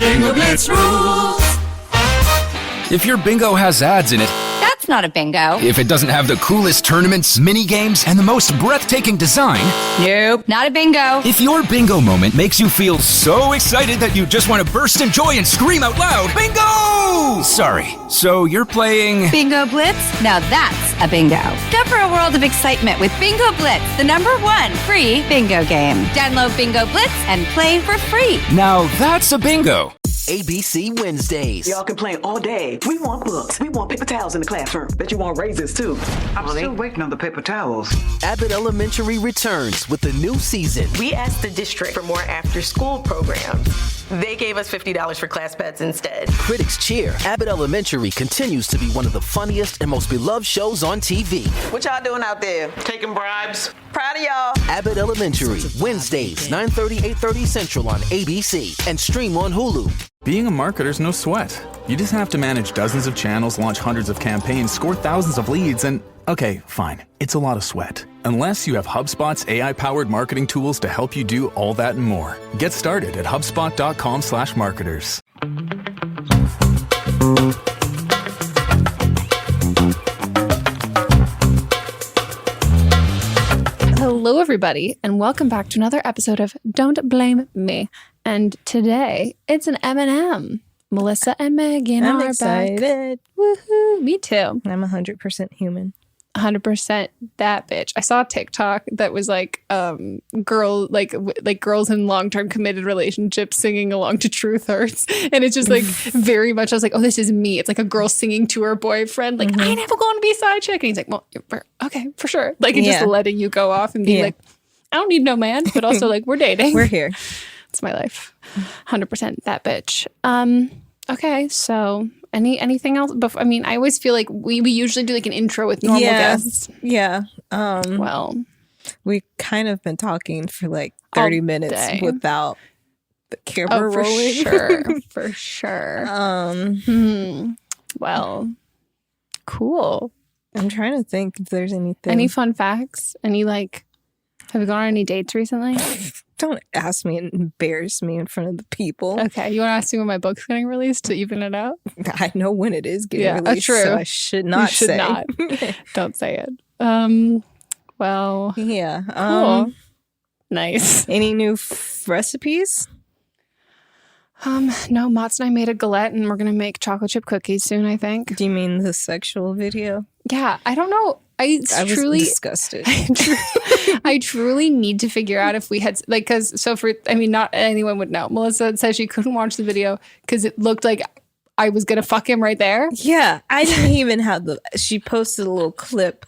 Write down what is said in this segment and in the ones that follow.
Bingo Blitz rules. If your bingo has ads in it, That's not a bingo. if it doesn't have the coolest tournaments, mini games, and the most breathtaking design, Nope, not a bingo. if your bingo moment makes you feel so excited that you just want to burst in joy and scream out loud, bingo! Sorry, so you're playing... Bingo Blitz? Now that's a bingo. Go for a world of excitement with Bingo Blitz, the #1 free bingo game. Download Bingo Blitz and play for free. Now that's a bingo. ABC Wednesdays. Y'all can play all day. We want books. We want paper towels in the classroom. Bet you want raises, too. I'm still waiting on the paper towels. Abbott Elementary returns with a new season. We asked the district for more after-school programs. They gave us $50 for class pets instead. Critics cheer. Abbott Elementary continues to be one of the funniest and most beloved shows on TV. What y'all doing out there? Taking bribes. Proud of y'all. Abbott Elementary, Wednesdays, 9:30, 8:30 Central on ABC and stream on Hulu. Being a marketer's no sweat. You just have to manage dozens of channels, launch hundreds of campaigns, score thousands of leads, and okay, fine, it's a lot of sweat. Unless you have HubSpot's AI-powered marketing tools to help you do all that and more. Get started at HubSpot.com/marketers. Hello, everybody, and welcome back to another episode of Don't Blame Me. And today, it's an M&M. Melissa and Megan I'm are excited. back. Woohoo! Me too. I'm 100% human. 100% that bitch. I saw a TikTok that was like girls in long-term committed relationships singing along to Truth Hurts, and it's just like very much. I was like, oh, this is me. It's like a girl singing to her boyfriend, like I never going to be a side chick, and he's like, well, okay, for sure. Like, and just letting you go off and be like, I don't need no man, but also like we're dating. We're here. It's my life. 100% that bitch. Okay, so anything else? I mean, I always feel like we usually do like an intro with normal guests. Yeah. Well, we kind of been talking for like 30 minutes without the camera rolling. For sure. Well, cool. I'm trying to think if there's anything. Any fun facts? Have you gone on any dates recently? Don't ask me and embarrass me in front of the people. Okay, you want to ask me when my book's getting released to even it out? I know when it is getting released, true. so I should not say. Not. Don't say it. Well, yeah. Cool. Nice. Any new recipes? No, Mott's and I made a galette, and we're gonna make chocolate chip cookies soon, I think. Do you mean the sexual video? Yeah, I don't know. I was disgusted. I truly need to figure out if we had not anyone would know. Melissa said she couldn't watch the video because it looked like I was gonna fuck him right there. Yeah, I didn't even have she posted a little clip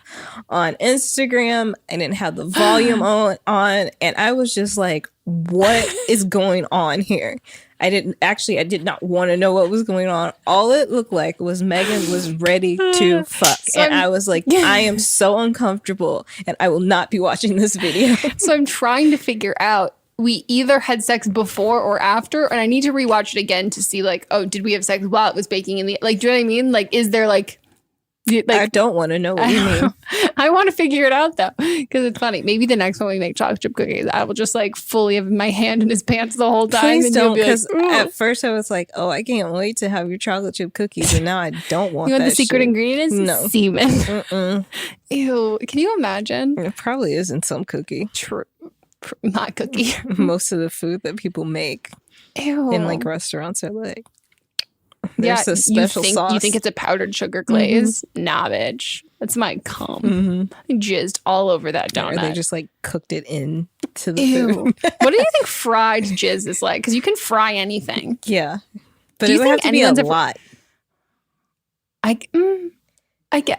on Instagram. I didn't have the volume on, and I was just like, what is going on here? I did not want to know what was going on. All it looked like was Megan was ready to fuck. I was like, I am so uncomfortable and I will not be watching this video. So I'm trying to figure out, we either had sex before or after, and I need to rewatch it again to see like, oh, did we have sex while it was baking in the, like, do you know what I mean? Like, is there like I don't want to know what you mean. I want to figure it out though, because it's funny. Maybe the next time we make chocolate chip cookies, I will just like fully have my hand in his pants the whole time. Please and don't, because like, at first I was like, oh, I can't wait to have your chocolate chip cookies, and now I don't want. You want that the secret shit. ingredient? No, semen. Ew. Can you imagine? It probably is in some cookie. True. Not cookie. Most of the food that people make in like restaurants are like. There's a special sauce. You think it's a powdered sugar glaze? Nah, bitch. That's my cum. I jizzed all over that donut. Or they just like cooked it into the Ew. food. What do you think fried jizz is like? Because you can fry anything. Yeah. But it would have to be a lot. I get,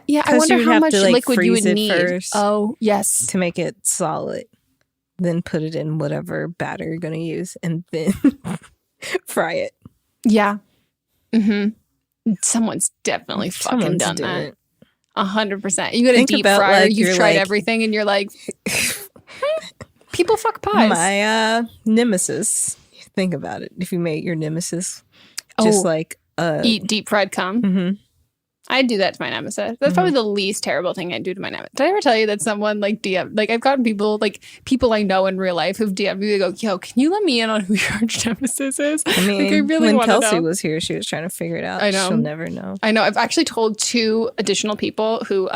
yeah, I wonder how much liquid you would need. First oh, yes. To make it solid. Then put it in whatever batter you're going to use and then fry it. Yeah. Someone's definitely fucking done that. 100%. You got a deep fryer. Like, you've tried everything, and you're like, people fuck pies. My nemesis. Think about it. If you made your nemesis, just like eat deep fried cum. I'd do that to my nemesis. That's probably the least terrible thing I'd do to my nemesis. Did I ever tell you that someone like DM, like I've gotten people I know in real life who've DM'd me, they go, yo, can you let me in on who your arch nemesis is? I mean, like, I really when want to Kelsey know. was here, she was trying to figure it out. I know. She'll never know. I know. I've actually told 2 additional people who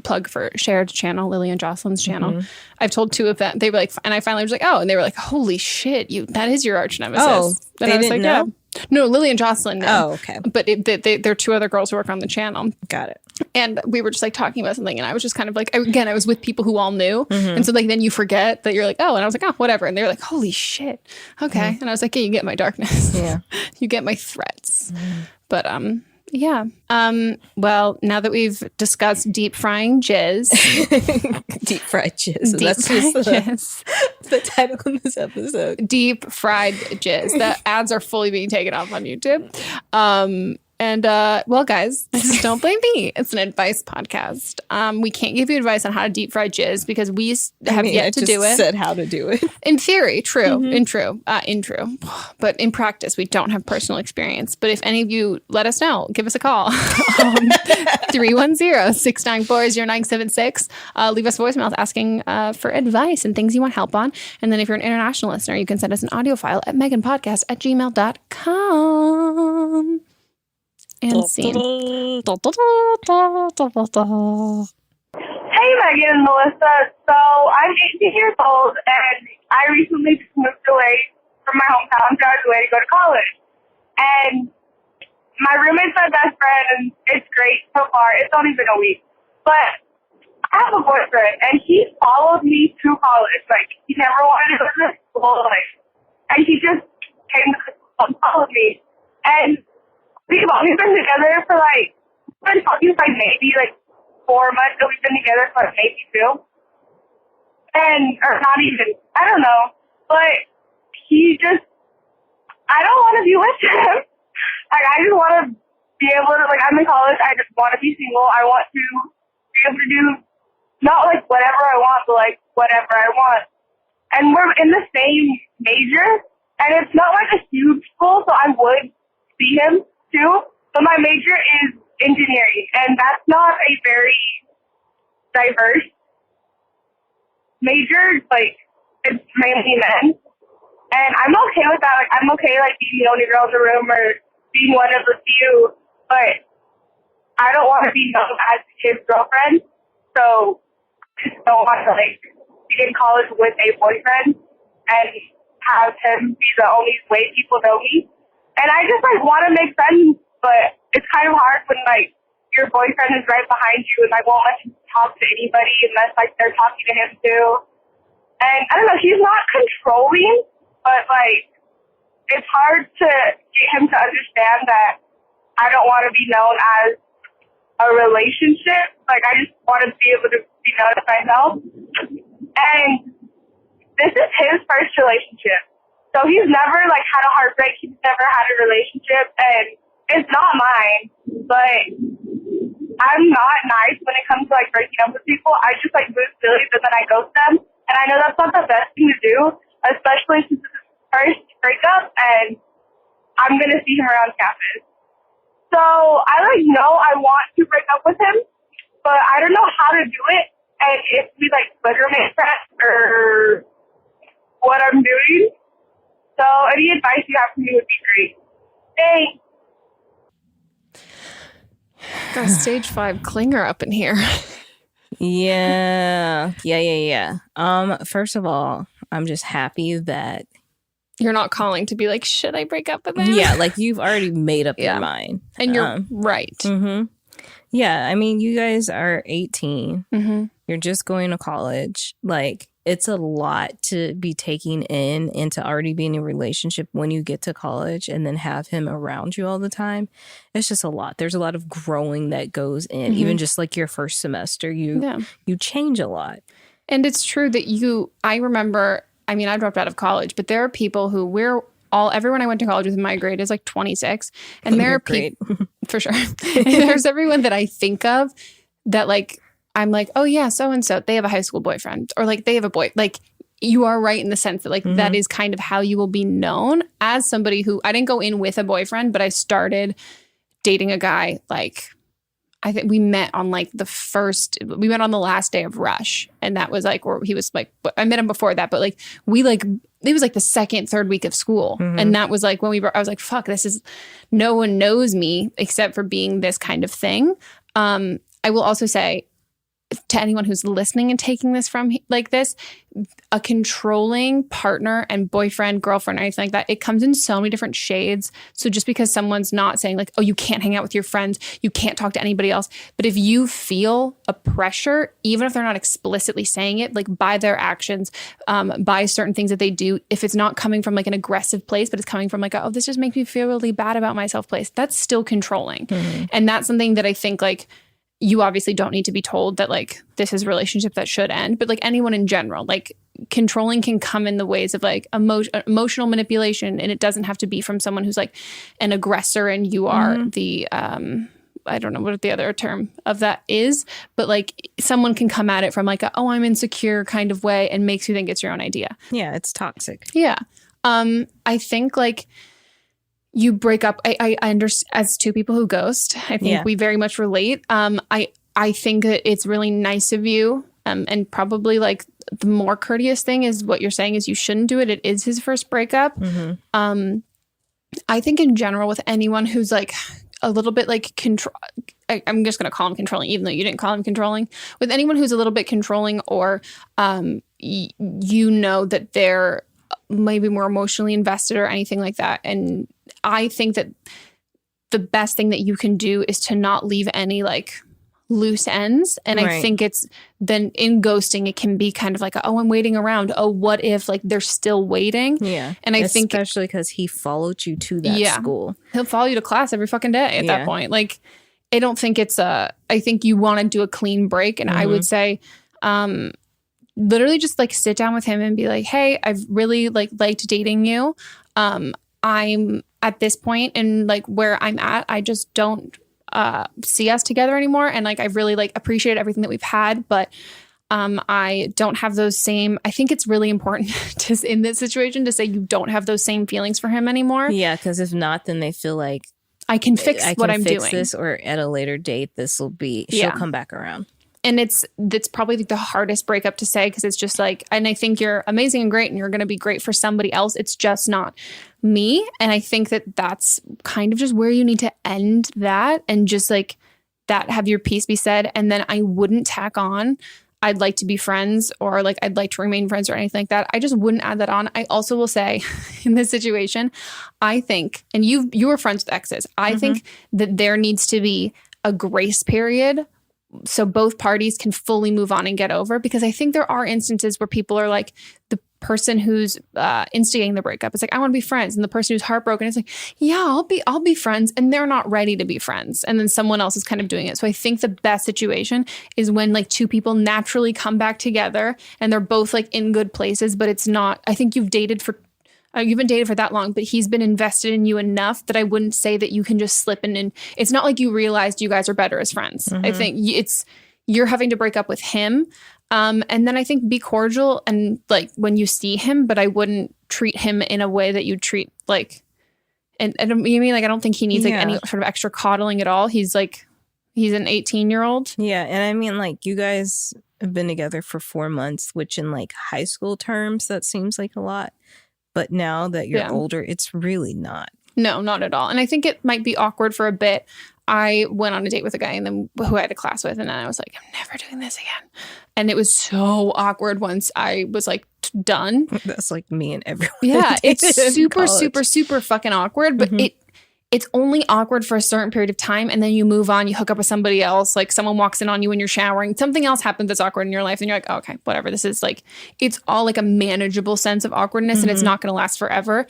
plug for shared channel, Lily and Jocelyn's channel. I've told 2 of them. They were like, and I finally was like, oh, and they were like, holy shit, that is your arch nemesis. Oh, and I was like, know? yeah. No, Lily and Jocelyn know. Oh, okay. But there are 2 other girls who work on the channel. Got it. And we were just like talking about something, and I was just kind of like, again, I was with people who all knew. And so like then you forget that you're like, oh, and I was like, oh, whatever. And they were like, holy shit. Okay. And I was like, yeah, you get my darkness. Yeah. You get my threats. But yeah. Well, now that we've discussed deep frying jizz. Deep fried jizz. Deep That's fried just jizz. the title of this episode. Deep fried jizz. The ads are fully being taken off on YouTube. And well, guys, this is Don't Blame Me. It's an advice podcast. We can't give you advice on how to deep fry jizz because we have yet to do it. Said how to do it. In theory, true. In true. But in practice, we don't have personal experience. But if any of you let us know, give us a call. 310-694-0976. Leave us voicemails asking for advice and things you want help on. And then if you're an international listener, you can send us an audio file at meghanpodcast@gmail.com. And scene. Hey, Megan and Melissa. So I'm 18 years old, and I recently just moved away from my hometown, graduated, to go to college. And my roommate's my best friend, and it's great so far. It's only been a week. But I have a boyfriend, and he followed me to college. Like, he never wanted to go to school, and he just came to school and followed me. And we've only been together for we've been talking for maybe 4 months, and we've been together for maybe 2. Or not even, I don't know. But he just, I don't want to be with him. I just want to be able to, I'm in college, I just want to be single. I want to be able to do, not whatever I want, but whatever I want. And we're in the same major, and it's not a huge school, so I would see him too, but my major is engineering, and that's not a very diverse major. It's mainly men, and I'm okay with that. I'm okay being the only girl in the room or being one of the few, but I don't want to be known as his girlfriend, so I just don't want to be in college with a boyfriend and have him be the only way people know me. And I just want to make friends, but it's kind of hard when your boyfriend is right behind you and won't let you talk to anybody unless they're talking to him too. And I don't know, he's not controlling, but it's hard to get him to understand that I don't want to be known as a relationship. I just want to be able to be known as myself. And this is his first relationship. So he's never had a heartbreak. He's never had a relationship, and it's not mine. But I'm not nice when it comes to breaking up with people. I just move silly, but then I ghost them, and I know that's not the best thing to do, especially since this is his first breakup, and I'm gonna see him around campus. So I know I want to break up with him, but I don't know how to do it, and if we split roommate friends or what I'm doing. So any advice you have for me would be great. Thanks. Got a stage 5 clinger up in here. Yeah. First of all, I'm just happy that you're not calling to be should I break up with him? Yeah, you've already made up your mind. And you're right. Mm-hmm. Yeah, I mean, you guys are 18. Mm-hmm. You're just going to college. It's a lot to be taking in and to already be in a relationship when you get to college and then have him around you all the time. It's just a lot. There's a lot of growing that goes in. Mm-hmm. Even just your first semester, you change a lot. And it's true that I remember, I mean, I dropped out of college, but there are people who everyone I went to college with in my grade is 26. And there are people, for sure. And there's everyone that I think of that I'm oh yeah, so-and-so, they have a high school boyfriend, or they have a boy. You are right in the sense that mm-hmm. that is kind of how you will be known as somebody who, I didn't go in with a boyfriend, but I started dating a guy I think we met on like we met on the last day of Rush. And that was like, or he was like, I met him before that, but like it was like the second, third week of school. And that was like when I was like, fuck, no one knows me except for being this kind of thing. I will also say to anyone who's listening and taking this from like this, a controlling partner and boyfriend, girlfriend, or anything like that, it comes in so many different shades. So just because someone's not saying like, oh, you can't hang out with your friends, you can't talk to anybody else. But if you feel a pressure, even if they're not explicitly saying it, like by their actions, by certain things that they do, if it's not coming from like an aggressive place, but it's coming from like, oh, this just makes me feel really bad about myself place, that's still controlling. And that's something that I think like, you obviously don't need to be told that like this is a relationship that should end, but like anyone in general, like controlling can come in the ways of like emotional manipulation, and it doesn't have to be from someone who's like an aggressor and you are the I don't know what the other term of that is, but like someone can come at it from like oh, I'm insecure kind of way and makes you think it's your own idea. Yeah, it's toxic. Yeah. I think like you break up. I understand as two people who ghost. I think we very much relate. I think that it's really nice of you, and probably like the more courteous thing is what you're saying is you shouldn't do it. It is his first breakup. I think in general with anyone who's like a little bit like control. I'm just going to call him controlling, even though you didn't call him controlling. With anyone who's a little bit controlling, or you know that they're maybe more emotionally invested or anything like that, and I think that the best thing that you can do is to not leave any like loose ends. And I think it's then in ghosting, it can be kind of like, oh, I'm waiting around. Oh, what if like they're still waiting? Yeah. And I think especially because he followed you to that school. He'll follow you to class every fucking day at that point. Like, I don't think it's I think you want to do a clean break. And I would say, literally just like sit down with him and be like, hey, I've really liked dating you. I'm at this point and like where I'm at, I just don't see us together anymore. And like, I really like appreciate everything that we've had, but I don't have those same, I think it's really important to, in this situation, to say you don't have those same feelings for him anymore. Yeah. Cause if not, then they feel like I can fix what I'm doing. This, or at a later date, this will be, she'll come back around. And that's probably the hardest breakup to say, because it's just like, and I think you're amazing and great and you're going to be great for somebody else. It's just not me. And I think that that's kind of just where you need to end that, and just like that, have your piece be said. And then I wouldn't tack on, I'd like to be friends, or like I'd like to remain friends, or anything like that. I just wouldn't add that on. I also will say in this situation, I think, and you were friends with exes, I think that there needs to be a grace period so both parties can fully move on and get over, because I think there are instances where people are like, the person who's instigating the breakup, it's like, I want to be friends, and the person who's heartbroken is like, yeah, I'll be friends, and they're not ready to be friends, and then someone else is kind of doing it. So I think the best situation is when like two people naturally come back together and they're both like in good places, but it's not, I think you've been dated for that long, but he's been invested in you enough that I wouldn't say that you can just slip in. And it's not like you realized you guys are better as friends. I think you're having to break up with him. And then I think be cordial and like when you see him, but I wouldn't treat him in a way that you treat like, and you mean like, I don't think he needs like any sort of extra coddling at all. He's an 18-year-old. Yeah. And I mean, like, you guys have been together for 4 months, which in like high school terms, that seems like a lot. But now that you're older, it's really not. No, not at all. And I think it might be awkward for a bit. I went on a date with a guy and then who I had a class with, and then I was like, I'm never doing this again. And it was so awkward once I was like done. That's like me and everyone. Yeah, it's super fucking awkward. But it's only awkward for a certain period of time, and then you move on, you hook up with somebody else, like someone walks in on you when you're showering, something else happens that's awkward in your life, and you're like, oh, okay, whatever. This is like, it's all like a manageable sense of awkwardness, and it's not going to last forever.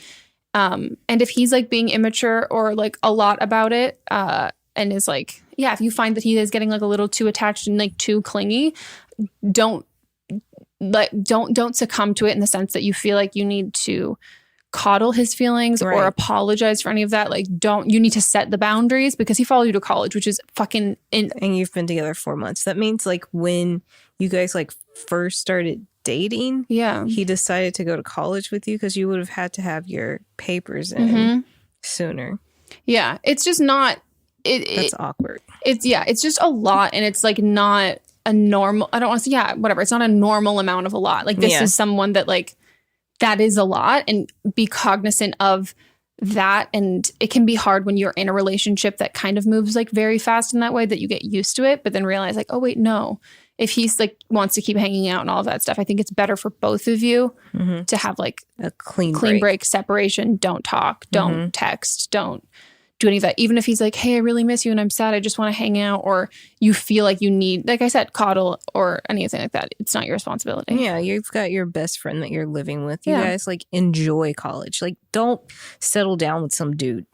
And if he's like being immature or like a lot about it, and is like, yeah, if you find that he is getting like a little too attached and like too clingy, don't succumb to it in the sense that you feel like you need to coddle his feelings or apologize for any of that. Like, you need to set the boundaries, because he followed you to college, which is fucking and you've been together 4 months. That means like when you guys like first started dating, he decided to go to college with you, because you would have had to have your papers in sooner. Yeah, it's just not That's awkward. It's just a lot, and it's like not a normal, I don't want to say, whatever. It's not a normal amount of a lot. Like this is someone that like, that is a lot, and be cognizant of that. And it can be hard when you're in a relationship that kind of moves like very fast in that way that you get used to it, but then realize like, oh wait, no. If he's like wants to keep hanging out and all of that stuff, I think it's better for both of you to have like a clean break, separation. Don't talk, don't text, don't do any of that. Even if he's like, hey, I really miss you and I'm sad, I just want to hang out, or you feel like you need, like I said, coddle or anything like that. It's not your responsibility. Yeah, you've got your best friend that you're living with. You guys like enjoy college. Like don't settle down with some dude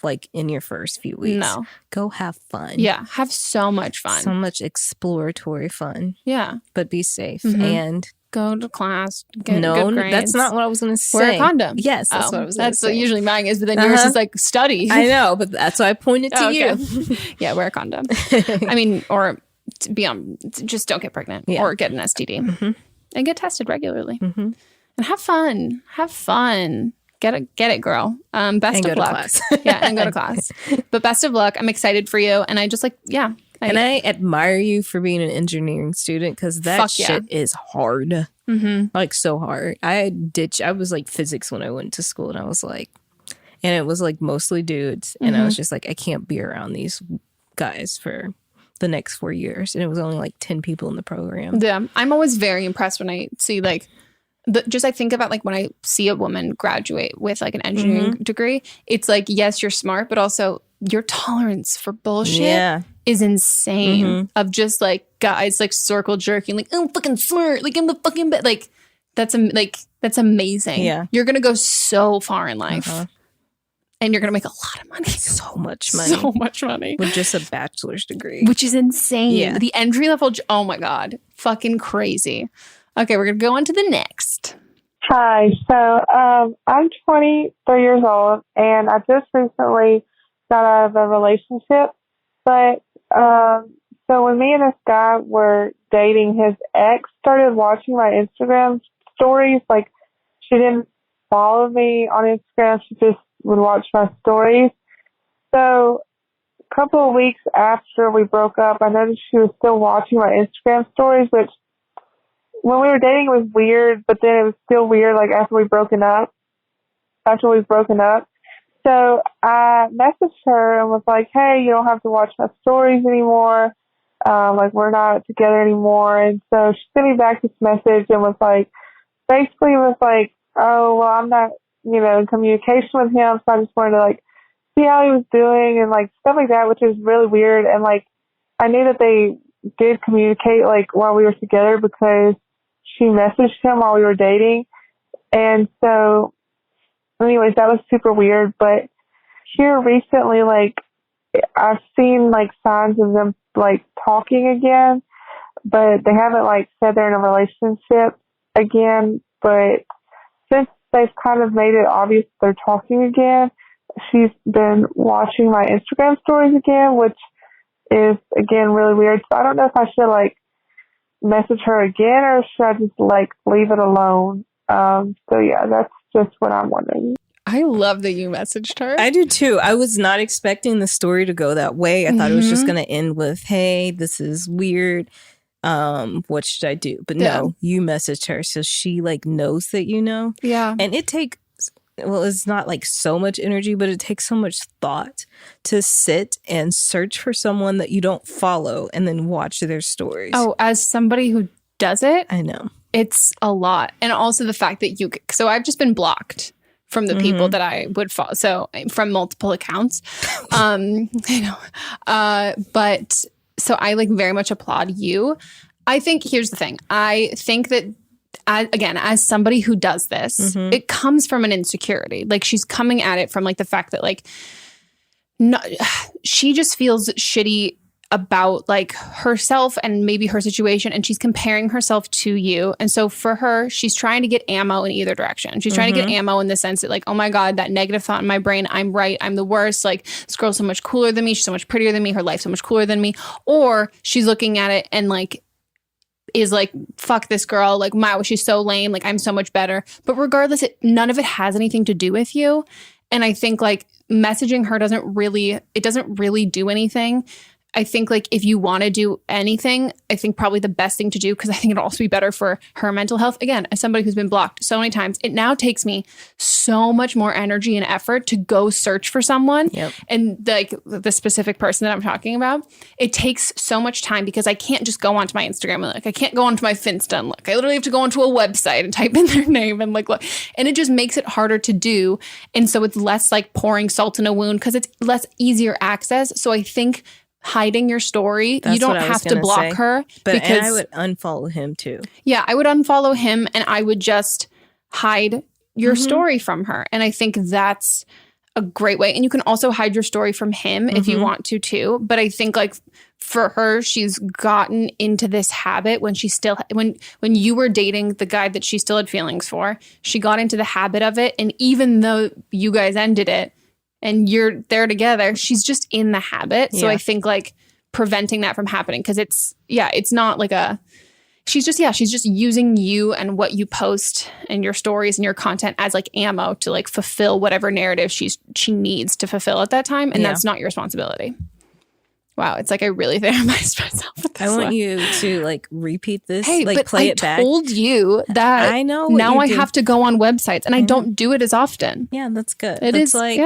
like in your first few weeks. No. Go have fun. Yeah, have so much fun. So much exploratory fun. Yeah. But be safe and go to class, get good grades. That's not what I was going to say. Wear a condom. Yes, that's what I was going to say. That's what usually mine is, but then yours is like study. I know, but that's why I pointed to you. Yeah, wear a condom. I mean, or just don't get pregnant or get an STD and get tested regularly and have fun. Have fun. Get it, girl. Best of luck. And go to class. But best of luck. I'm excited for you. And I just like, and I admire you for being an engineering student because that shit is hard. Like so hard. I was like physics when I went to school, and I was like, and it was like mostly dudes. And I was just like, I can't be around these guys for the next 4 years. And it was only like 10 people in the program. Yeah. I'm always very impressed when I see like, I think about like when I see a woman graduate with like an engineering degree, it's like, yes, you're smart, but also your tolerance for bullshit is insane. Of just like guys like circle jerking, like I'm fucking smart, like I'm the fucking like that's amazing. Yeah, you're gonna go so far in life, and you're gonna make a lot of money, so much money with just a bachelor's degree, which is insane. Yeah. The entry level, oh my god, fucking crazy. Okay, we're going to go on to the next. Hi. So I'm 23 years old, and I just recently got out of a relationship. But so when me and this guy were dating, his ex started watching my Instagram stories. Like, she didn't follow me on Instagram. She just would watch my stories. So a couple of weeks after we broke up, I noticed she was still watching my Instagram stories, which when we were dating, it was weird, but then it was still weird, like, after we've broken up. So I messaged her and was like, hey, you don't have to watch my stories anymore. Like, we're not together anymore. And so she sent me back this message and was like, basically was like, oh, well, I'm not, in communication with him, so I just wanted to, like, see how he was doing and, like, stuff like that, which is really weird. And, like, I knew that they did communicate, like, while we were together because she messaged him while we were dating. And so, anyways, that was super weird. But here recently, like, I've seen, like, signs of them, like, talking again. But they haven't, like, said they're in a relationship again. But since they've kind of made it obvious they're talking again, she's been watching my Instagram stories again, which is, again, really weird. So I don't know if I should, like, message her again, or should I just like leave it alone? So yeah, that's just what I'm wondering. I love that you messaged her. I do too. I was not expecting the story to go that way. I thought it was just going to end with, hey, this is weird. What should I do? But no, you messaged her, so she like knows that you know. Yeah. And it takes, well, it's not like so much energy, but it takes so much thought to sit and search for someone that you don't follow and then watch their stories. Oh, as somebody who does it, I know. It's a lot. And also the fact that so I've just been blocked from the people that I would follow. So from multiple accounts. I know. But so I like very much applaud you. I think here's the thing. I think that as somebody who does this, it comes from an insecurity. Like she's coming at it from like the fact that like she just feels shitty about like herself and maybe her situation, and she's comparing herself to you. And so for her, she's trying to get ammo in either direction. She's trying to get ammo in the sense that like, oh my God, that negative thought in my brain, I'm right, I'm the worst. Like this girl's so much cooler than me. She's so much prettier than me. Her life's so much cooler than me. Or she's looking at it and like is like, fuck this girl. Like, wow, she's so lame. Like I'm so much better. But regardless, none of it has anything to do with you. And I think like messaging her doesn't really do anything. I think like if you want to do anything, I think probably the best thing to do, because I think it'll also be better for her mental health. Again, as somebody who's been blocked so many times, it now takes me so much more energy and effort to go search for someone. Yep. And like the specific person that I'm talking about, it takes so much time because I can't just go onto my Instagram and look. I can't go onto my Finsta and look. I literally have to go onto a website and type in their name and like look. And it just makes it harder to do. And so it's less like pouring salt in a wound because it's less easier access. So I think hiding your story, you don't have to block her. But and I would unfollow him too. Yeah, I would unfollow him and I would just hide your story from her. And I think that's a great way. And you can also hide your story from him if you want to too. But I think like for her, she's gotten into this habit when she still, when you were dating the guy that she still had feelings for, she got into the habit of it. And even though you guys ended it, and you're there together, she's just in the habit. So I think like preventing that from happening, because it's not like she's just using you and what you post and your stories and your content as like ammo to like fulfill whatever narrative she needs to fulfill at that time. And that's not your responsibility. Wow, it's like I really therapized myself with this. I want you to like repeat this, hey, like but play I it back. I told you that I know. Now I have to go on websites and I don't do it as often. Yeah, that's good. It that's is like,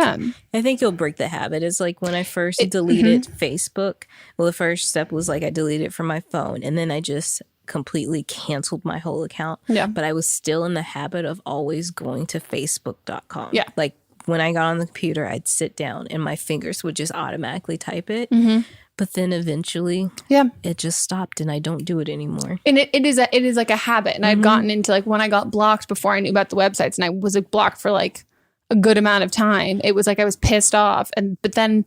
I think you'll break the habit. It's like when I first deleted Facebook. Well, the first step was like I deleted it from my phone, and then I just completely canceled my whole account. Yeah, but I was still in the habit of always going to Facebook.com. Yeah, like when I got on the computer, I'd sit down and my fingers would just automatically type it. But then eventually, it just stopped, and I don't do it anymore. And it is like a habit. And I've gotten into like when I got blocked before I knew about the websites, and I was like blocked for like a good amount of time. It was like I was pissed off, but then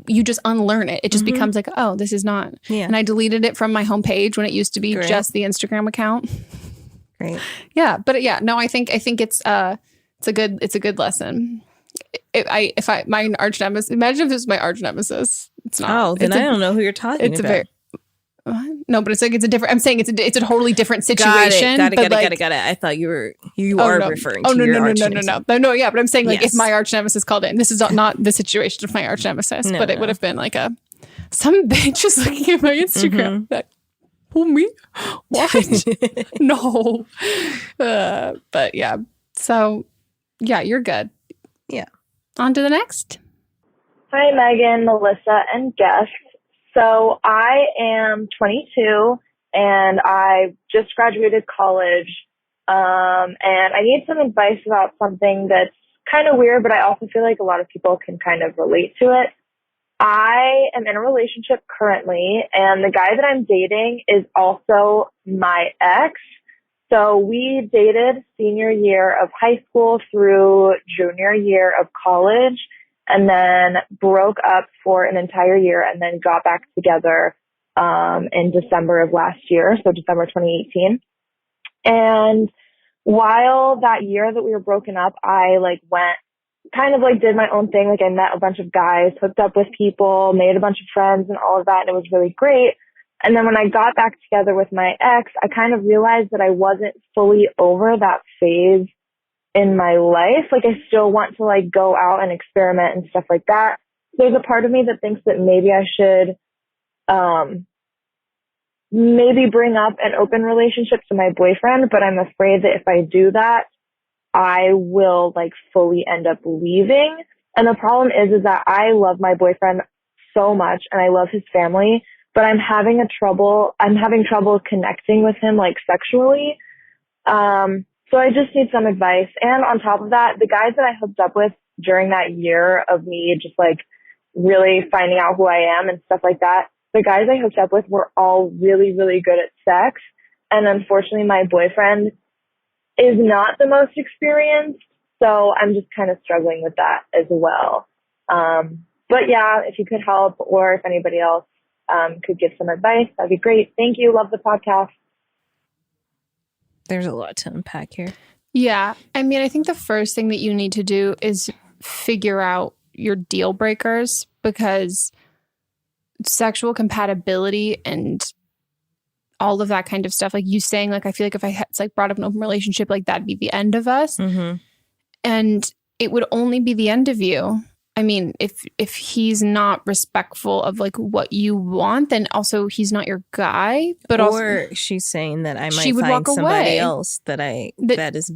you just unlearn it. It just becomes like, oh, this is not. Yeah. And I deleted it from my homepage when it used to be just the Instagram account. Great. Yeah, but I think it's a good lesson. My arch nemesis. Imagine if this was my arch nemesis. It's not. Oh, then I don't know who you're talking about. No, but it's like it's a different. I'm saying it's a totally different situation. Got it. I thought you are referring to your arch nemesis. No. Yeah, but I'm saying like if my arch nemesis called in, this is not the situation of my arch nemesis, but it would have been like some bitch just looking at my Instagram. Like, who, me? What? No. But yeah. So yeah, you're good. Yeah. On to the next. Hi, Megan, Melissa, and guests. So I am 22 and I just graduated college. And I need some advice about something that's kind of weird, but I also feel like a lot of people can kind of relate to it. I am in a relationship currently, and the guy that I'm dating is also my ex. So we dated senior year of high school through junior year of college, and then broke up for an entire year and then got back together in December of last year, so December 2018. And while that year that we were broken up, I did my own thing. Like I met a bunch of guys, hooked up with people, made a bunch of friends and all of that, and it was really great. And then when I got back together with my ex, I kind of realized that I wasn't fully over that phase in my life. Like I still want to like go out and experiment and stuff like that. There's a part of me that thinks that maybe I should maybe bring up an open relationship to my boyfriend, but I'm afraid that if I do that, I will like fully end up leaving. And the problem is that I love my boyfriend so much and I love his family, but I'm having trouble connecting with him like sexually. So I just need some advice. And on top of that, the guys that I hooked up with during that year of me just like really finding out who I am and stuff like that, the guys I hooked up with were all really, really good at sex. And unfortunately, my boyfriend is not the most experienced. So I'm just kind of struggling with that as well. But yeah, if you could help, or if anybody else could give some advice, that'd be great. Thank you. Love the podcast. There's a lot to unpack here. Yeah. I mean, I think the first thing that you need to do is figure out your deal breakers, because sexual compatibility and all of that kind of stuff, like you saying, like, I feel like if I had like brought up an open relationship, like that'd be the end of us. And it would only be the end of you. I mean, if he's not respectful of like what you want, then also he's not your guy. But or she's saying that I might find somebody else that is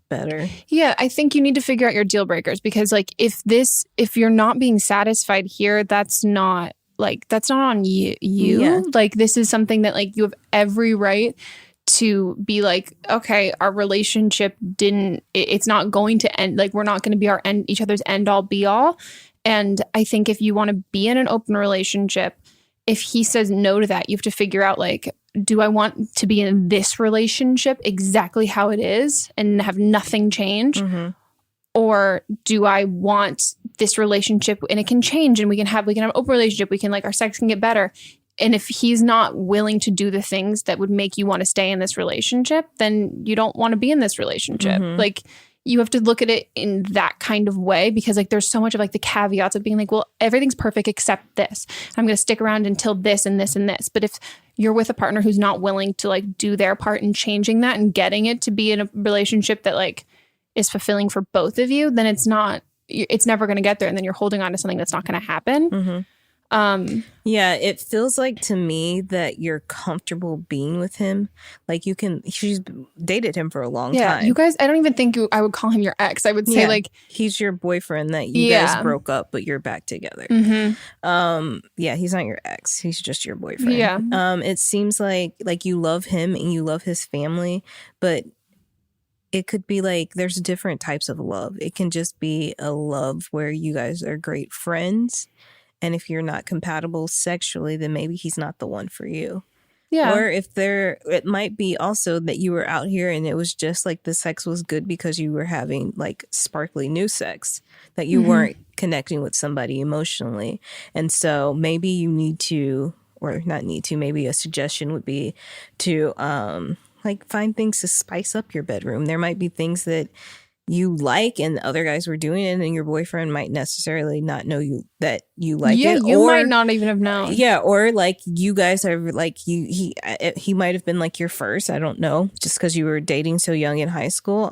better. Yeah, I think you need to figure out your deal breakers, because like if you're not being satisfied here, that's not on you. Yeah. Like this is something that like you have every right to be like, okay, our relationship it's not going to end. Like we're not going to be each other's end all be all. And I think if you want to be in an open relationship, if he says no to that, you have to figure out like, do I want to be in this relationship exactly how it is and have nothing change? Mm-hmm. Or do I want this relationship and it can change and we can have an open relationship. We can like, our sex can get better. And if he's not willing to do the things that would make you want to stay in this relationship, then you don't want to be in this relationship. Mm-hmm. Like you have to look at it in that kind of way, because like there's so much of like the caveats of being like, well, everything's perfect except this. I'm going to stick around until this and this and this. But if you're with a partner who's not willing to like do their part in changing that and getting it to be in a relationship that like is fulfilling for both of you, then it's never going to get there. And then you're holding on to something that's not going to happen. Mm-hmm. Yeah, it feels like to me that you're comfortable being with him. Like she's dated him for a long time. Yeah, you guys, I don't even think I would call him your ex. I would say like he's your boyfriend that you guys broke up, but you're back together. Mm-hmm. Yeah, he's not your ex. He's just your boyfriend. Yeah. It seems like you love him and you love his family, but it could be like there's different types of love. It can just be a love where you guys are great friends. And if you're not compatible sexually, then maybe he's not the one for you. Yeah. Or it might be also that you were out here and it was just like the sex was good because you were having like sparkly new sex, that you weren't connecting with somebody emotionally. And so maybe you need to, or not need to, maybe a suggestion would be to like find things to spice up your bedroom. There might be things that you like and other guys were doing it and your boyfriend might necessarily not know that you like it. Yeah, you might not even have known. Yeah, or like you guys are like he might have been like your first, I don't know, just because you were dating so young in high school,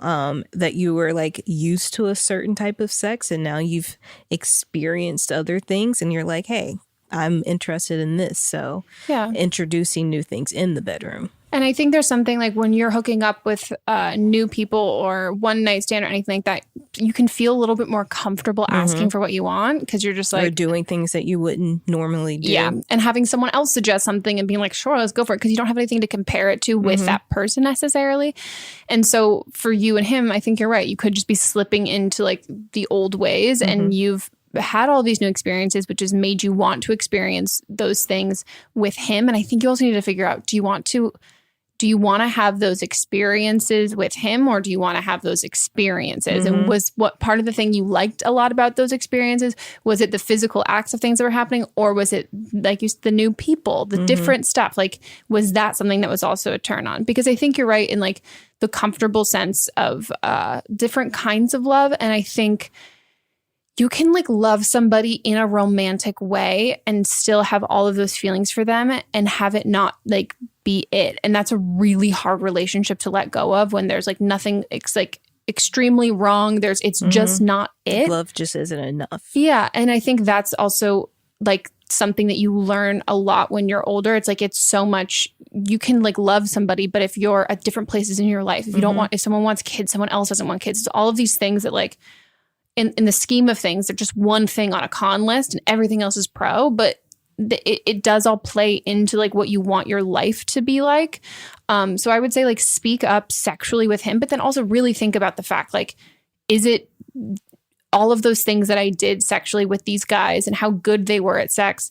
that you were like used to a certain type of sex and now you've experienced other things and you're like, hey, I'm interested in this. So introducing new things in the bedroom. And I think there's something like when you're hooking up with new people or one night stand or anything like that, you can feel a little bit more comfortable asking for what you want, because you're just like... Or doing things that you wouldn't normally do. Yeah. And having someone else suggest something and being like, sure, let's go for it, because you don't have anything to compare it to with that person necessarily. And so for you and him, I think you're right. You could just be slipping into like the old ways and you've had all these new experiences, which has made you want to experience those things with him. And I think you also need to figure out, do you want to have those experiences with him, or do you want to have those experiences? And was what part of the thing you liked a lot about those experiences? Was it the physical acts of things that were happening, or was it like the new people, the different stuff? Like, was that something that was also a turn on? Because I think you're right in like the comfortable sense of different kinds of love. And I think you can like love somebody in a romantic way and still have all of those feelings for them and have it not like be it. And that's a really hard relationship to let go of when there's like nothing like extremely wrong. It's just not it. Love just isn't enough. Yeah. And I think that's also like something that you learn a lot when you're older. It's like, it's so much, you can like love somebody, but if you're at different places in your life, if you don't want, if someone wants kids, someone else doesn't want kids. It's all of these things that like, in the scheme of things, they're just one thing on a con list and everything else is pro, but it does all play into like what you want your life to be like. So I would say like speak up sexually with him, but then also really think about the fact, like, is it all of those things that I did sexually with these guys and how good they were at sex?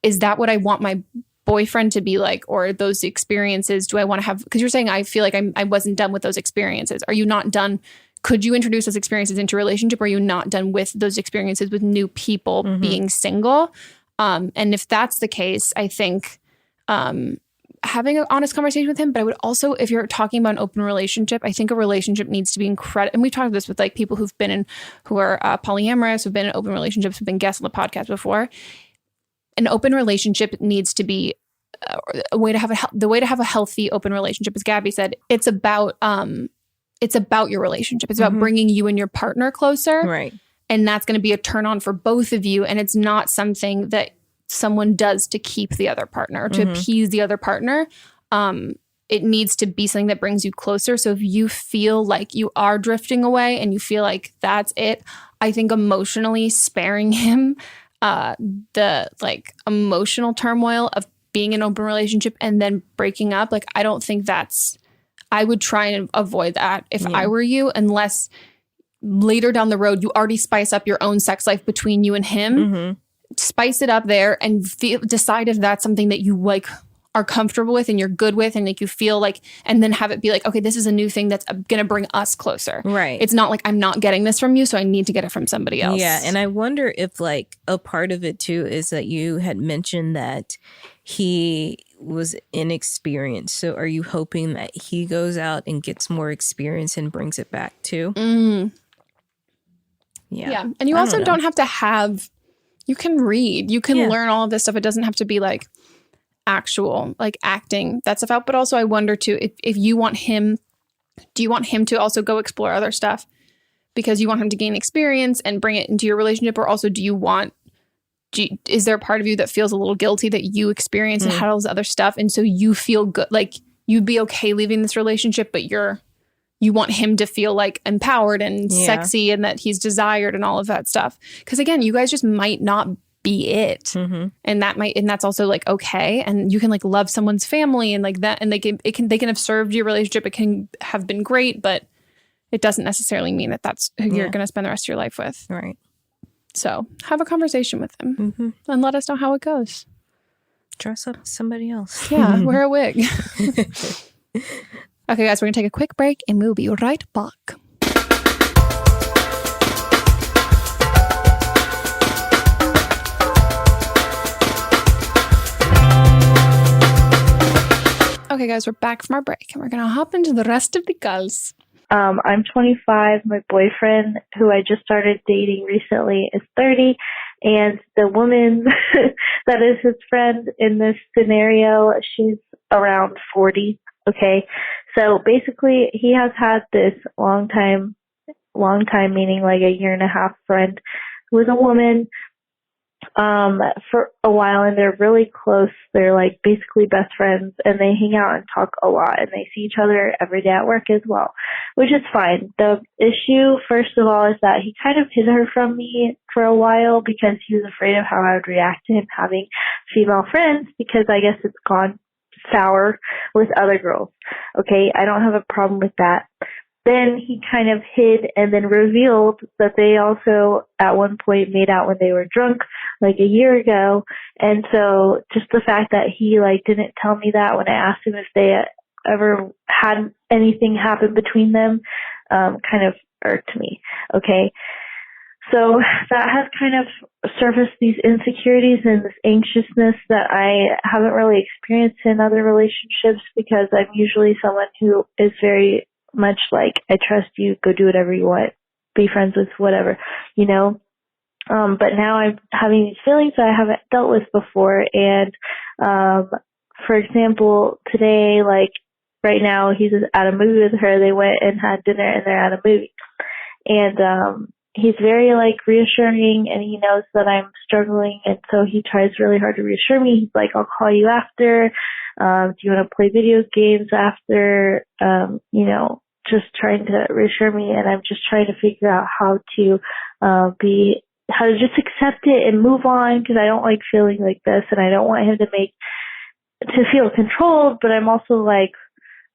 Is that what I want my boyfriend to be like? Or those experiences, do I want to have, because you're saying I feel like I wasn't done with those experiences. Are you not done? Could you introduce those experiences into a relationship? Or are you not done with those experiences with new people being single? And if that's the case, I think having an honest conversation with him. But I would also, if you're talking about an open relationship, I think a relationship needs to be incredible. And we've talked this with like people who are polyamorous, who've been in open relationships, who've been guests on the podcast before. An open relationship needs to be the way to have a healthy open relationship, as Gabby said. It's about it's about your relationship. It's about bringing you and your partner closer. Right. And that's going to be a turn on for both of you. And it's not something that someone does to keep the other partner, to appease the other partner. It needs to be something that brings you closer. So if you feel like you are drifting away and you feel like that's it, I think emotionally sparing him the like emotional turmoil of being in an open relationship and then breaking up, like I don't think I would try and avoid that if I were you, unless later down the road you already spice up your own sex life between you and him. Spice it up there and decide if that's something that you like are comfortable with and you're good with and like you feel like, and then have it be like, okay, this is a new thing that's going to bring us closer. Right. It's not like I'm not getting this from you, so I need to get it from somebody else. Yeah. And I wonder if like a part of it too is that you had mentioned that he was inexperienced. So are you hoping that he goes out and gets more experience and brings it back too? Yeah. And you also don't have to have, you can read, you can learn all of this stuff. It doesn't have to be like actual like acting that stuff out. But also I wonder too, if you want him, do you want him to also go explore other stuff because you want him to gain experience and bring it into your relationship? Or also is there a part of you that feels a little guilty that you experience and had all this other stuff and so you feel good, like you'd be okay leaving this relationship, but you want him to feel like empowered and sexy and that he's desired and all of that stuff. Because again, you guys just might not be it. And that's also like okay. And you can like love someone's family and like that, and they can have served your relationship. It can have been great, but it doesn't necessarily mean that that's who you're going to spend the rest of your life with. Right. So have a conversation with him and let us know how it goes. Dress up somebody else. Yeah, wear a wig. Okay, guys, we're going to take a quick break and we'll be right back. Okay, guys, we're back from our break and we're going to hop into the rest of the calls. I'm 25. My boyfriend, who I just started dating recently, is 30. And the woman that is his friend in this scenario, she's around 40. Okay. So basically, he has had this long time meaning like a year and a half friend who is a woman for a while, and they're really close. They're like basically best friends, and they hang out and talk a lot, and they see each other every day at work as well, which is fine. The issue, first of all, is that he kind of hid her from me for a while because he was afraid of how I would react to him having female friends, because I guess it's gone sour with other girls. Okay, I don't have a problem with that. Then he kind of hid and then revealed that they also at one point made out when they were drunk like a year ago. And so just the fact that he like didn't tell me that when I asked him if they ever had anything happen between them kind of irked me. Okay. So that has kind of surfaced these insecurities and this anxiousness that I haven't really experienced in other relationships, because I'm usually someone who is very much like, I trust you, go do whatever you want, be friends with whatever, you know. But now I'm having these feelings that I haven't dealt with before. And for example, today, like right now, he's at a movie with her. They went and had dinner and they're at a movie. And he's very like reassuring, and he knows that I'm struggling, and so he tries really hard to reassure me. He's like, I'll call you after. Do you want to play video games after? You know, just trying to reassure me, and I'm just trying to figure out how to how to just accept it and move on, because I don't like feeling like this, and I don't want him to feel controlled, but I'm also like,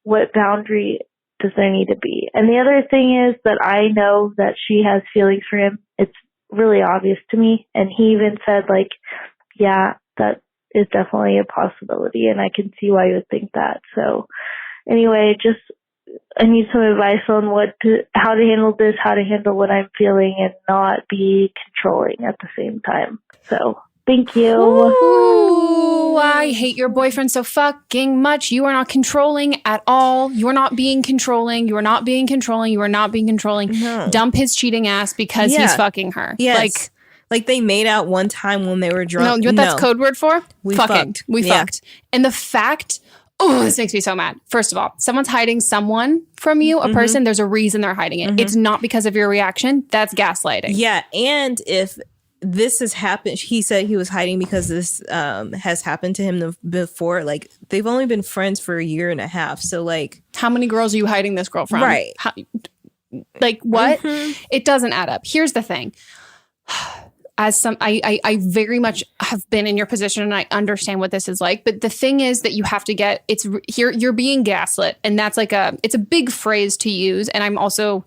what boundary does there need to be? And the other thing is that I know that she has feelings for him. It's really obvious to me. And he even said like, yeah, that is definitely a possibility, and I can see why you would think that. So anyway, just I need some advice on how to handle this, how to handle what I'm feeling, and not be controlling at the same time. So thank you. Ooh, I hate your boyfriend so fucking much. You are not controlling at all. You are not being controlling. You are not being controlling. You are not being controlling. No. Dump his cheating ass because he's fucking her. Yes. Like they made out one time when they were drunk. No, you know what that's code word for? We fucking. fucked. We fucked. And the fact, Oh, this makes me so mad. First of all, someone's hiding someone from you, a person, there's a reason they're hiding it. It's not because of your reaction. That's gaslighting. Yeah. And if this has happened, he said he was hiding because this has happened to him before. Like, they've only been friends for a year and a half. So, like, how many girls are you hiding this girl from? Right. Like, what? It doesn't add up. Here's the thing. I very much have been in your position and I understand what this is like. But the thing is that you have to get, it's here, you're being gaslit. And that's like it's a big phrase to use. And I'm also,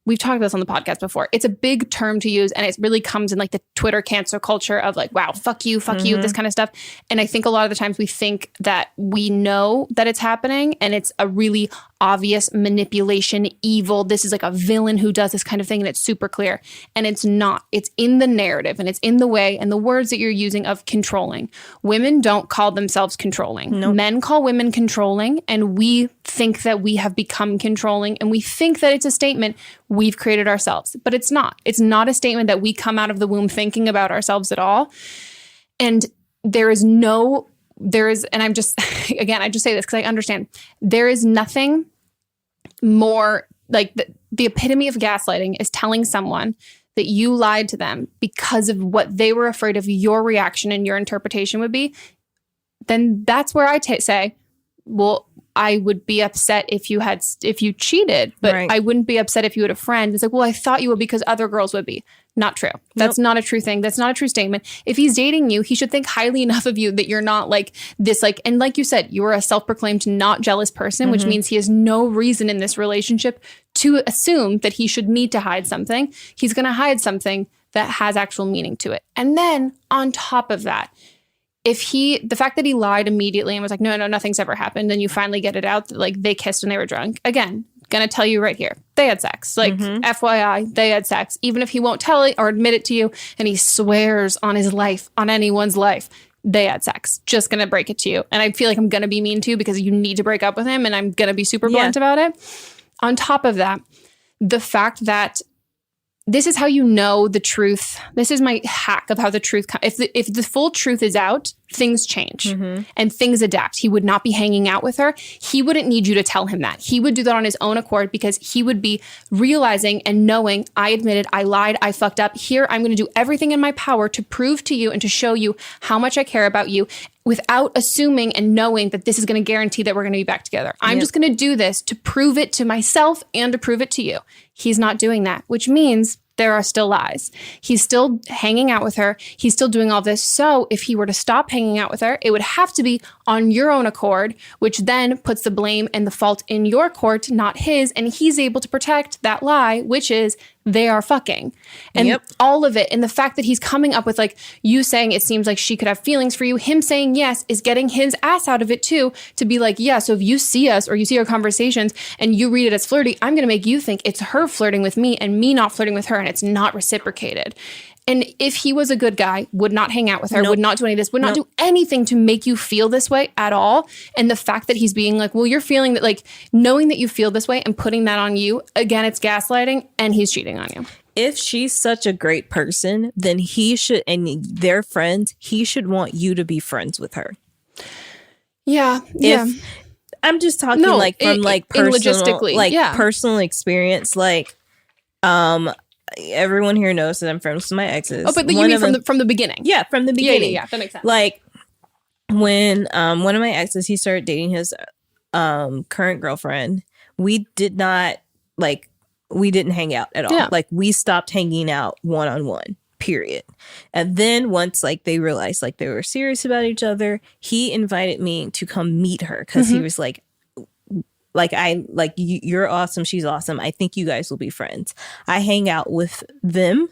we've talked about this on the podcast before. It's a big term to use. And it really comes in like the Twitter cancel culture of like, wow, fuck you, this kind of stuff. And I think a lot of the times we think that we know that it's happening and it's a really obvious manipulation, evil. This is like a villain who does this kind of thing and it's super clear. And it's not. It's in the narrative and it's in the way and the words that you're using of controlling. Women don't call themselves controlling. Nope. Men call women controlling and we think that we have become controlling and we think that it's a statement we've created ourselves. But it's not. It's not a statement that we come out of the womb thinking about ourselves at all. And and I'm just, again, I just say this because I understand. There is nothing more like the epitome of gaslighting is telling someone that you lied to them because of what they were afraid of your reaction and your interpretation would be. Then that's where I say, well, I would be upset if you cheated, but I wouldn't be upset if you had a friend. It's like, well, I thought you would because other girls would be. Not true. That's not a true thing. That's not a true statement. If he's dating you, he should think highly enough of you that you're not like this, like, and like you said, you are a self-proclaimed not jealous person, which means he has no reason in this relationship to assume that he should need to hide something. He's going to hide something that has actual meaning to it. And then on top of that, the fact that he lied immediately and was like, no, nothing's ever happened. And you finally get it out that like they kissed when they were drunk. Again, gonna tell you right here, they had sex. Like FYI, they had sex. Even if he won't tell it or admit it to you and he swears on his life, on anyone's life, they had sex. Just gonna break it to you. And I feel like I'm gonna be mean to you because you need to break up with him and I'm gonna be super blunt about it. On top of that, the fact that this is how you know the truth. This is my hack of how the truth comes. If the full truth is out, things change and things adapt. He would not be hanging out with her. He wouldn't need you to tell him that. He would do that on his own accord because he would be realizing and knowing, I admitted, I lied, I fucked up. Here, I'm going to do everything in my power to prove to you and to show you how much I care about you without assuming and knowing that this is going to guarantee that we're going to be back together. I'm just going to do this to prove it to myself and to prove it to you. He's not doing that, which means there are still lies. He's still hanging out with her. He's still doing all this. So if he were to stop hanging out with her, it would have to be on your own accord, which then puts the blame and the fault in your court, not his. And he's able to protect that lie, which is they are fucking. And all of it. And the fact that he's coming up with like you saying it seems like she could have feelings for you, him saying yes is getting his ass out of it too, to be like, yeah, so if you see us or you see our conversations and you read it as flirty, I'm going to make you think it's her flirting with me and me not flirting with her and it's not reciprocated. And if he was a good guy, would not hang out with her, would not do any of this, would not do anything to make you feel this way at all. And the fact that he's being like, well, you're feeling that, like, knowing that you feel this way and putting that on you, again, it's gaslighting and he's cheating on you. If she's such a great person, then he should, and they're friends, he should want you to be friends with her. Yeah. I'm just talking from personal, logistically, personal experience, everyone here knows that I'm friends with my exes. Oh, but you mean from the beginning? Yeah, from the beginning. Yeah, that makes sense. Like when one of my exes, he started dating his current girlfriend. We didn't hang out at all. Yeah. Like we stopped hanging out one-on-one. Period. And then once they realized they were serious about each other, he invited me to come meet her because he was you're awesome. She's awesome. I think you guys will be friends. I hang out with them.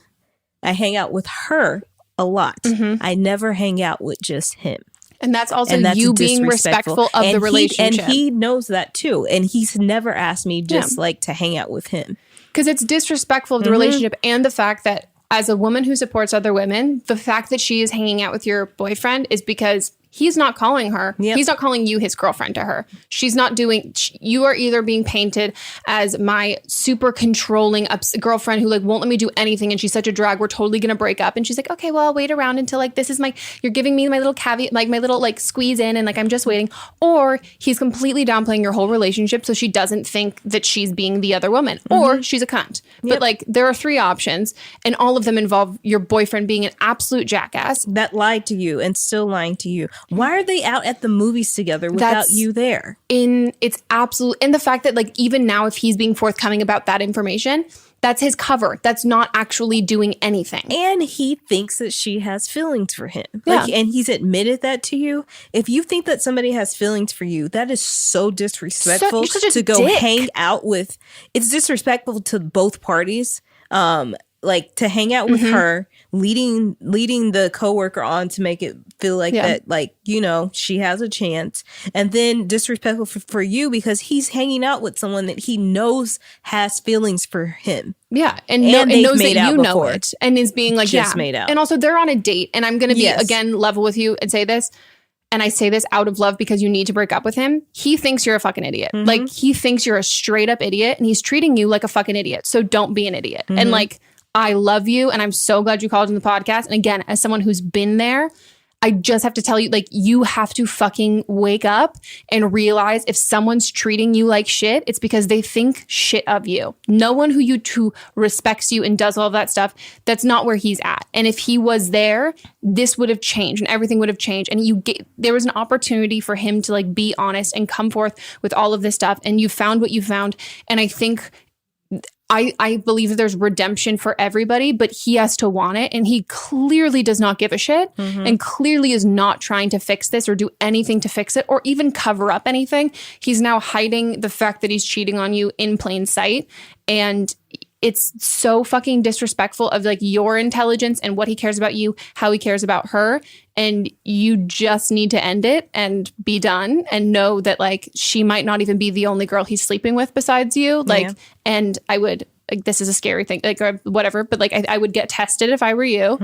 I hang out with her a lot. I never hang out with just him. And that's also you being respectful of the relationship. And he knows that too. And he's never asked me just to hang out with him. Because it's disrespectful of the relationship and the fact that as a woman who supports other women, the fact that she is hanging out with your boyfriend is because he's not calling her. Yep. He's not calling you his girlfriend to her. She's not doing, you are either being painted as my super controlling girlfriend who like won't let me do anything and she's such a drag, we're totally going to break up. And she's like, okay, well, I'll wait around until like this is you're giving me my little caveat, like my little like squeeze in and like I'm just waiting. Or he's completely downplaying your whole relationship so she doesn't think that she's being the other woman. Or she's a cunt. But like there are 3 options and all of them involve your boyfriend being an absolute jackass. That lied to you and still lying to you. Why are they out at the movies together without you there? It's absolute. And the fact that like even now if he's being forthcoming about that information, that's his cover. That's not actually doing anything. And he thinks that she has feelings for him. Yeah. And he's admitted that to you. If you think that somebody has feelings for you, that is so disrespectful you're such a to go dick. hang out with. It's disrespectful to both parties. Like to hang out with her, leading the coworker on to make it feel like that, like, you know, she has a chance, and then disrespectful for you because he's hanging out with someone that he knows has feelings for him. Yeah, and they've knows made that out you know before. it, and is being like, Just made out. And also, they're on a date, and I'm going to be again level with you and say this. And I say this out of love because you need to break up with him. He thinks you're a fucking idiot. Like he thinks you're a straight up idiot, and he's treating you like a fucking idiot. So don't be an idiot. And like. I love you, and I'm so glad you called in the podcast. And again, as someone who's been there, I just have to tell you, like, you have to fucking wake up and realize if someone's treating you like shit, it's because they think shit of you. No one who respects you and does all of that stuff, that's not where he's at. And if he was there, this would have changed and everything would have changed. And there was an opportunity for him to like be honest and come forth with all of this stuff. And you found what you found. And I think I believe that there's redemption for everybody, but he has to want it. And he clearly does not give a shit and clearly is not trying to fix this or do anything to fix it or even cover up anything. He's now hiding the fact that he's cheating on you in plain sight. And it's so fucking disrespectful of like your intelligence and what he cares about you, how he cares about her. And you just need to end it and be done and know that like she might not even be the only girl he's sleeping with besides you. Like, and I would, like, this is a scary thing, like, or whatever, but like, I would get tested if I were you.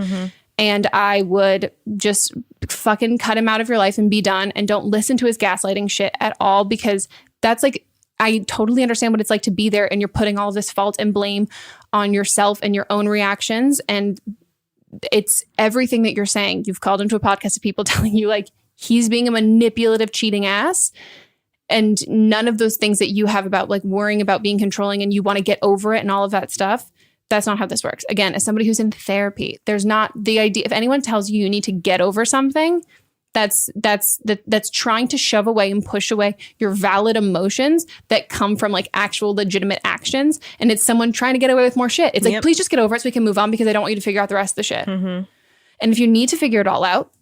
And I would just fucking cut him out of your life and be done. And don't listen to his gaslighting shit at all, because that's like, I totally understand what it's like to be there and you're putting all this fault and blame on yourself and your own reactions. And it's everything that you're saying. You've called into a podcast of people telling you like he's being a manipulative, cheating ass. And none of those things that you have about like worrying about being controlling and you want to get over it and all of that stuff. That's not how this works. Again, as somebody who's in therapy, there's not the idea. If anyone tells you need to get over something, that's trying to shove away and push away your valid emotions that come from like actual legitimate actions. And it's someone trying to get away with more shit. It's like, please just get over it so we can move on because I don't want you to figure out the rest of the shit. And if you need to figure it all out,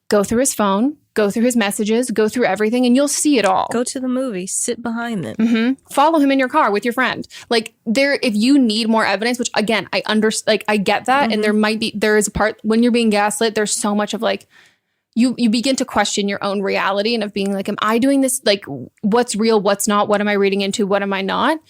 go through his phone, go through his messages, go through everything, and you'll see it all. Go to the movie, sit behind them. Follow him in your car with your friend. Like if you need more evidence, which again, I get that. And there is a part when you're being gaslit, there's so much of like, you begin to question your own reality and of being like, am I doing this? Like, what's real? What's not? What am I reading into? What am I not?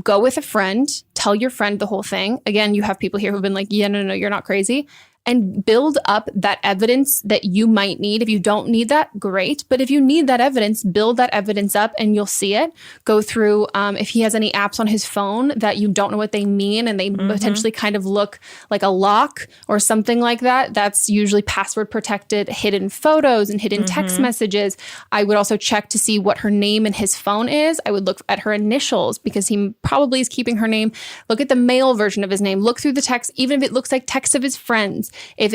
Go with a friend. Tell your friend the whole thing. Again, you have people here who've been like, yeah, no, you're not crazy. And build up that evidence that you might need. If you don't need that, great. But if you need that evidence, build that evidence up and you'll see it. Go through if he has any apps on his phone that you don't know what they mean and they potentially kind of look like a lock or something like that. That's usually password protected, hidden photos and hidden text messages. I would also check to see what her name in his phone is. I would look at her initials because he probably is keeping her name. Look at the male version of his name. Look through the text, even if it looks like text of his friends. If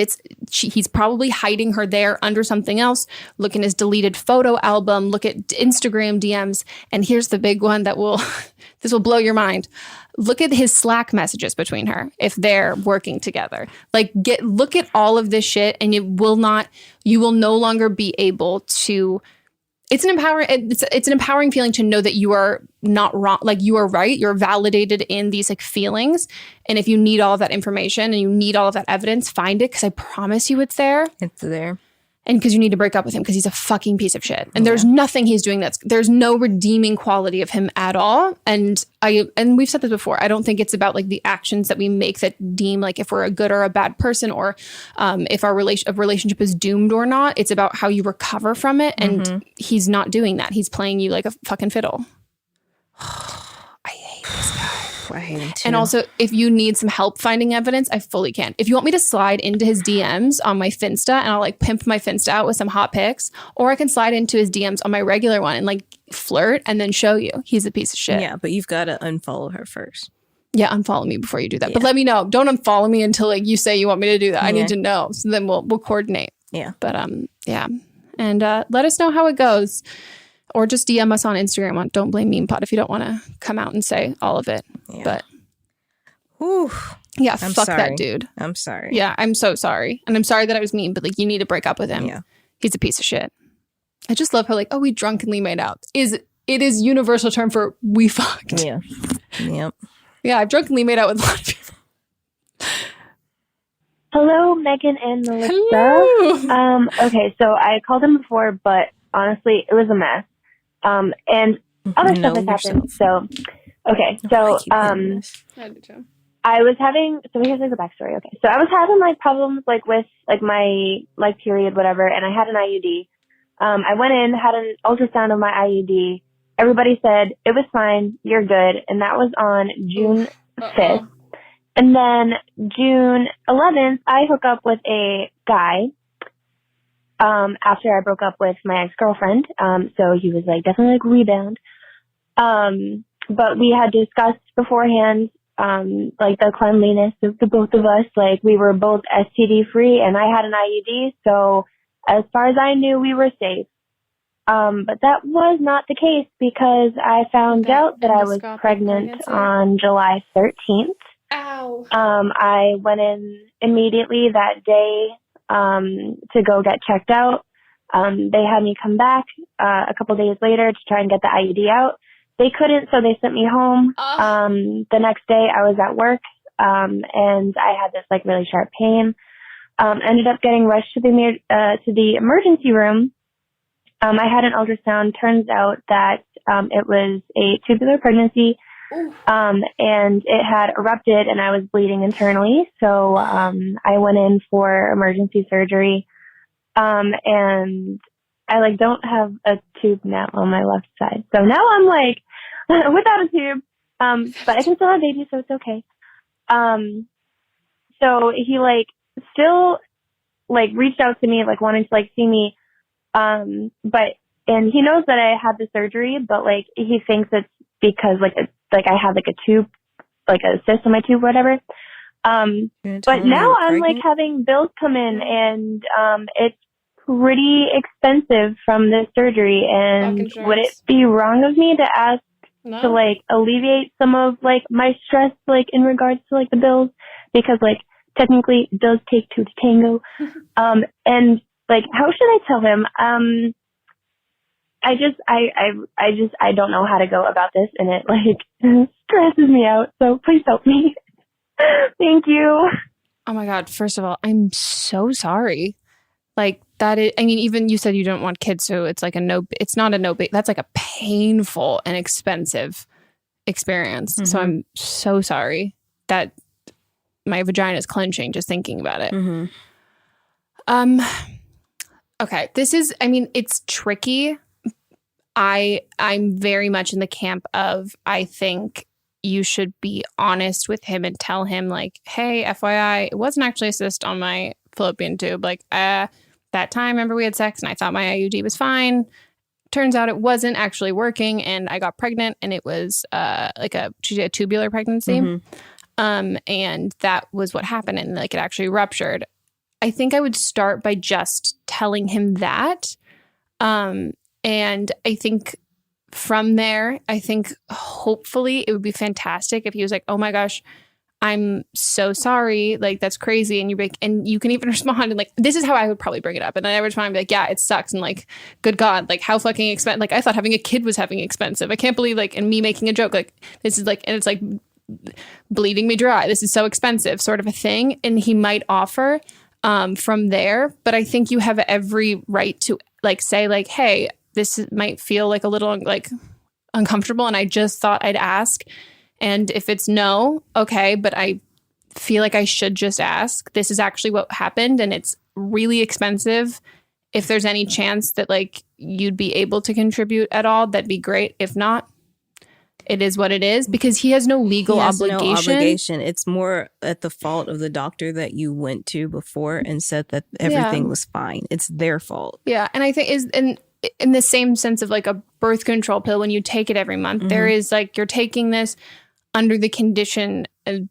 he's probably hiding her there under something else. Look in his deleted photo album. Look at Instagram DMs. And here's the big one that this will blow your mind. Look at his Slack messages between her if they're working together. Like look at all of this shit, and you will no longer be able to. It's an empowering feeling to know that you are not wrong. Like you are right. You're validated in these like feelings. And if you need all of that information and you need all of that evidence, find it. Cause I promise you it's there. It's there. And because you need to break up with him because he's a fucking piece of shit. And there's nothing he's doing there's no redeeming quality of him at all. And we've said this before. I don't think it's about like the actions that we make that deem like if we're a good or a bad person or if our relationship is doomed or not. It's about how you recover from it. And he's not doing that. He's playing you like a fucking fiddle. I hate this guy. I hate him too. And also, if you need some help finding evidence, I fully can. If you want me to slide into his DMs on my Finsta and I'll like pimp my Finsta out with some hot pics, or I can slide into his DMs on my regular one and like flirt and then show you he's a piece of shit. Yeah, but you've got to unfollow her first. Yeah, unfollow me before you do that. Yeah. But let me know. Don't unfollow me until like you say you want me to do that. I need to know. So then we'll coordinate. Yeah. But yeah. And let us know how it goes. Or just DM us on Instagram on Don't Blame Meme Pod if you don't want to come out and say all of it. Yeah. But yeah, fuck that dude. I'm sorry. Yeah, I'm so sorry. And I'm sorry that I was mean, but like you need to break up with him. Yeah. He's a piece of shit. I just love how like, oh, we drunkenly made out. It is universal term for we fucked. Yeah. Yep. Yeah, I've drunkenly made out with a lot of people. Hello, Megan and Melissa. Hello. Okay, so I called him before, but honestly, it was a mess. And other stuff has happened. So, okay. So, I was having, so here's like the backstory. Okay. So I was having like problems like with like my like period, whatever. And I had an IUD. I went in, had an ultrasound of my IUD. Everybody said it was fine. You're good. And that was on June 5th. And then June 11th, I hook up with a guy. After I broke up with my ex-girlfriend. So he was like, definitely like rebound. But we had discussed beforehand, like the cleanliness of the both of us. Like we were both STD free and I had an IUD. So as far as I knew, we were safe. But that was not the case because I found out that I was pregnant on July 13th. Ow. I went in immediately that day to go get checked out. They had me come back a couple days later to try and get the IUD out. They couldn't, so they sent me home. The next day I was at work, and I had this like really sharp pain. Ended up getting rushed to the emergency room. I had an ultrasound. Turns out that it was a tubular pregnancy. And it had erupted and I was bleeding internally. So, I went in for emergency surgery. And I like don't have a tube now on my left side. So now I'm like without a tube. But I can still have babies, so it's okay. So he like still like reached out to me, like wanting to like see me. And he knows that I had the surgery, but like he thinks it's because like I had like a tube, like a cyst on my tube, whatever. But now I'm like having bills come in and it's pretty expensive from this surgery. And would it be wrong of me to ask to like alleviate some of like my stress, like in regards to like the bills? Because like technically it does take two to tango. And like, how should I tell him? I don't know how to go about this, and it like stresses me out. So please help me. Thank you. Oh my God. First of all, I'm so sorry. Like that is, I mean, even you said you don't want kids, so it's like it's not a that's like a painful and expensive experience. Mm-hmm. So I'm so sorry that my vagina is clenching just thinking about it. Mm-hmm. Okay. This is, I mean, it's tricky. I'm very much in the camp of, I think you should be honest with him and tell him like, hey, FYI, it wasn't actually a cyst on my fallopian tube. Like, that time, remember we had sex and I thought my IUD was fine. Turns out it wasn't actually working and I got pregnant and it was like a tubular pregnancy. Mm-hmm. And that was what happened and like it actually ruptured. I think I would start by just telling him that. And I think from there, I think hopefully it would be fantastic if he was like, oh my gosh, I'm so sorry. Like, that's crazy. And you can even respond and like, this is how I would probably bring it up. And then I would respond and be like, yeah, it sucks. And like, good God, like how fucking expensive. Like I thought having a kid was having expensive. I can't believe like, and me making a joke, like this is like, and it's like bleeding me dry. This is so expensive sort of a thing. And he might offer, from there. But I think you have every right to like say like, hey, this might feel like a little like uncomfortable, and I just thought I'd ask. And if it's no, okay, but I feel like I should just ask. This is actually what happened, and it's really expensive. If there's any chance that like you'd be able to contribute at all, that'd be great. If not, it is what it is, because he has no legal obligation. No obligation. It's more at the fault of the doctor that you went to before and said that everything was fine. It's their fault. Yeah, and I think is in the same sense of like a birth control pill, when you take it every month, there is like you're taking this under the condition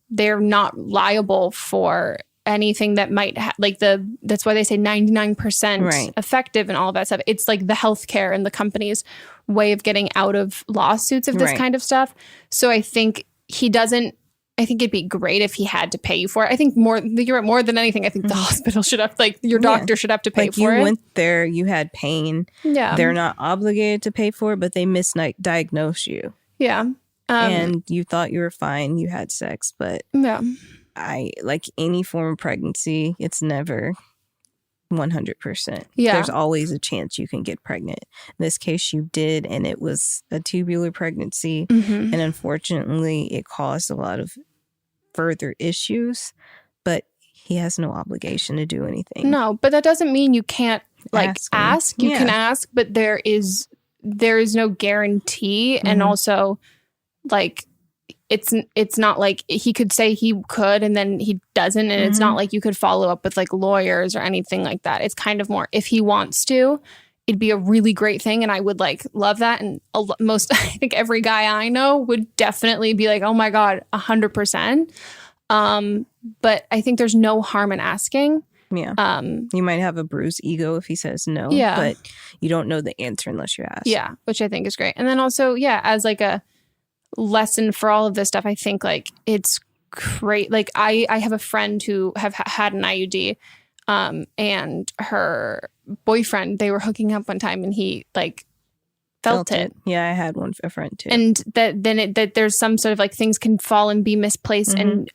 they're not liable for anything that might that's why they say 99% effective and all of that stuff. It's like the healthcare and the company's way of getting out of lawsuits of this kind of stuff. So I think it'd be great if he had to pay you for it. I think more than anything, I think the hospital should have, like your doctor should have to pay for it. You went there, you had pain. Yeah. They're not obligated to pay for it, but they misdiagnosed you. Yeah. And you thought you were fine. You had sex, but like any form of pregnancy, it's never 100%. Yeah. There's always a chance you can get pregnant. In this case, you did, and it was a tubular pregnancy. And unfortunately, it caused a lot of further issues, but he has no obligation to do anything. No, but that doesn't mean you can't ask. You can ask, but there is no guarantee. And also, like, it's not like he could say he could and then he doesn't, and it's not like you could follow up with like lawyers or anything like that. It's kind of more if he wants to, it'd be a really great thing, and I would like love that. And I think every guy I know would definitely be like, oh my god, 100%. But I think there's no harm in asking. Yeah. You might have a bruised ego if he says no, but you don't know the answer unless you ask. Yeah, which I think is great. And then also, as like a lesson for all of this stuff, I think like it's great. Like I have a friend who have had an IUD, and her boyfriend, they were hooking up one time and he like felt it. Yeah, I had a friend too. And that there's some sort of like things can fall and be misplaced, and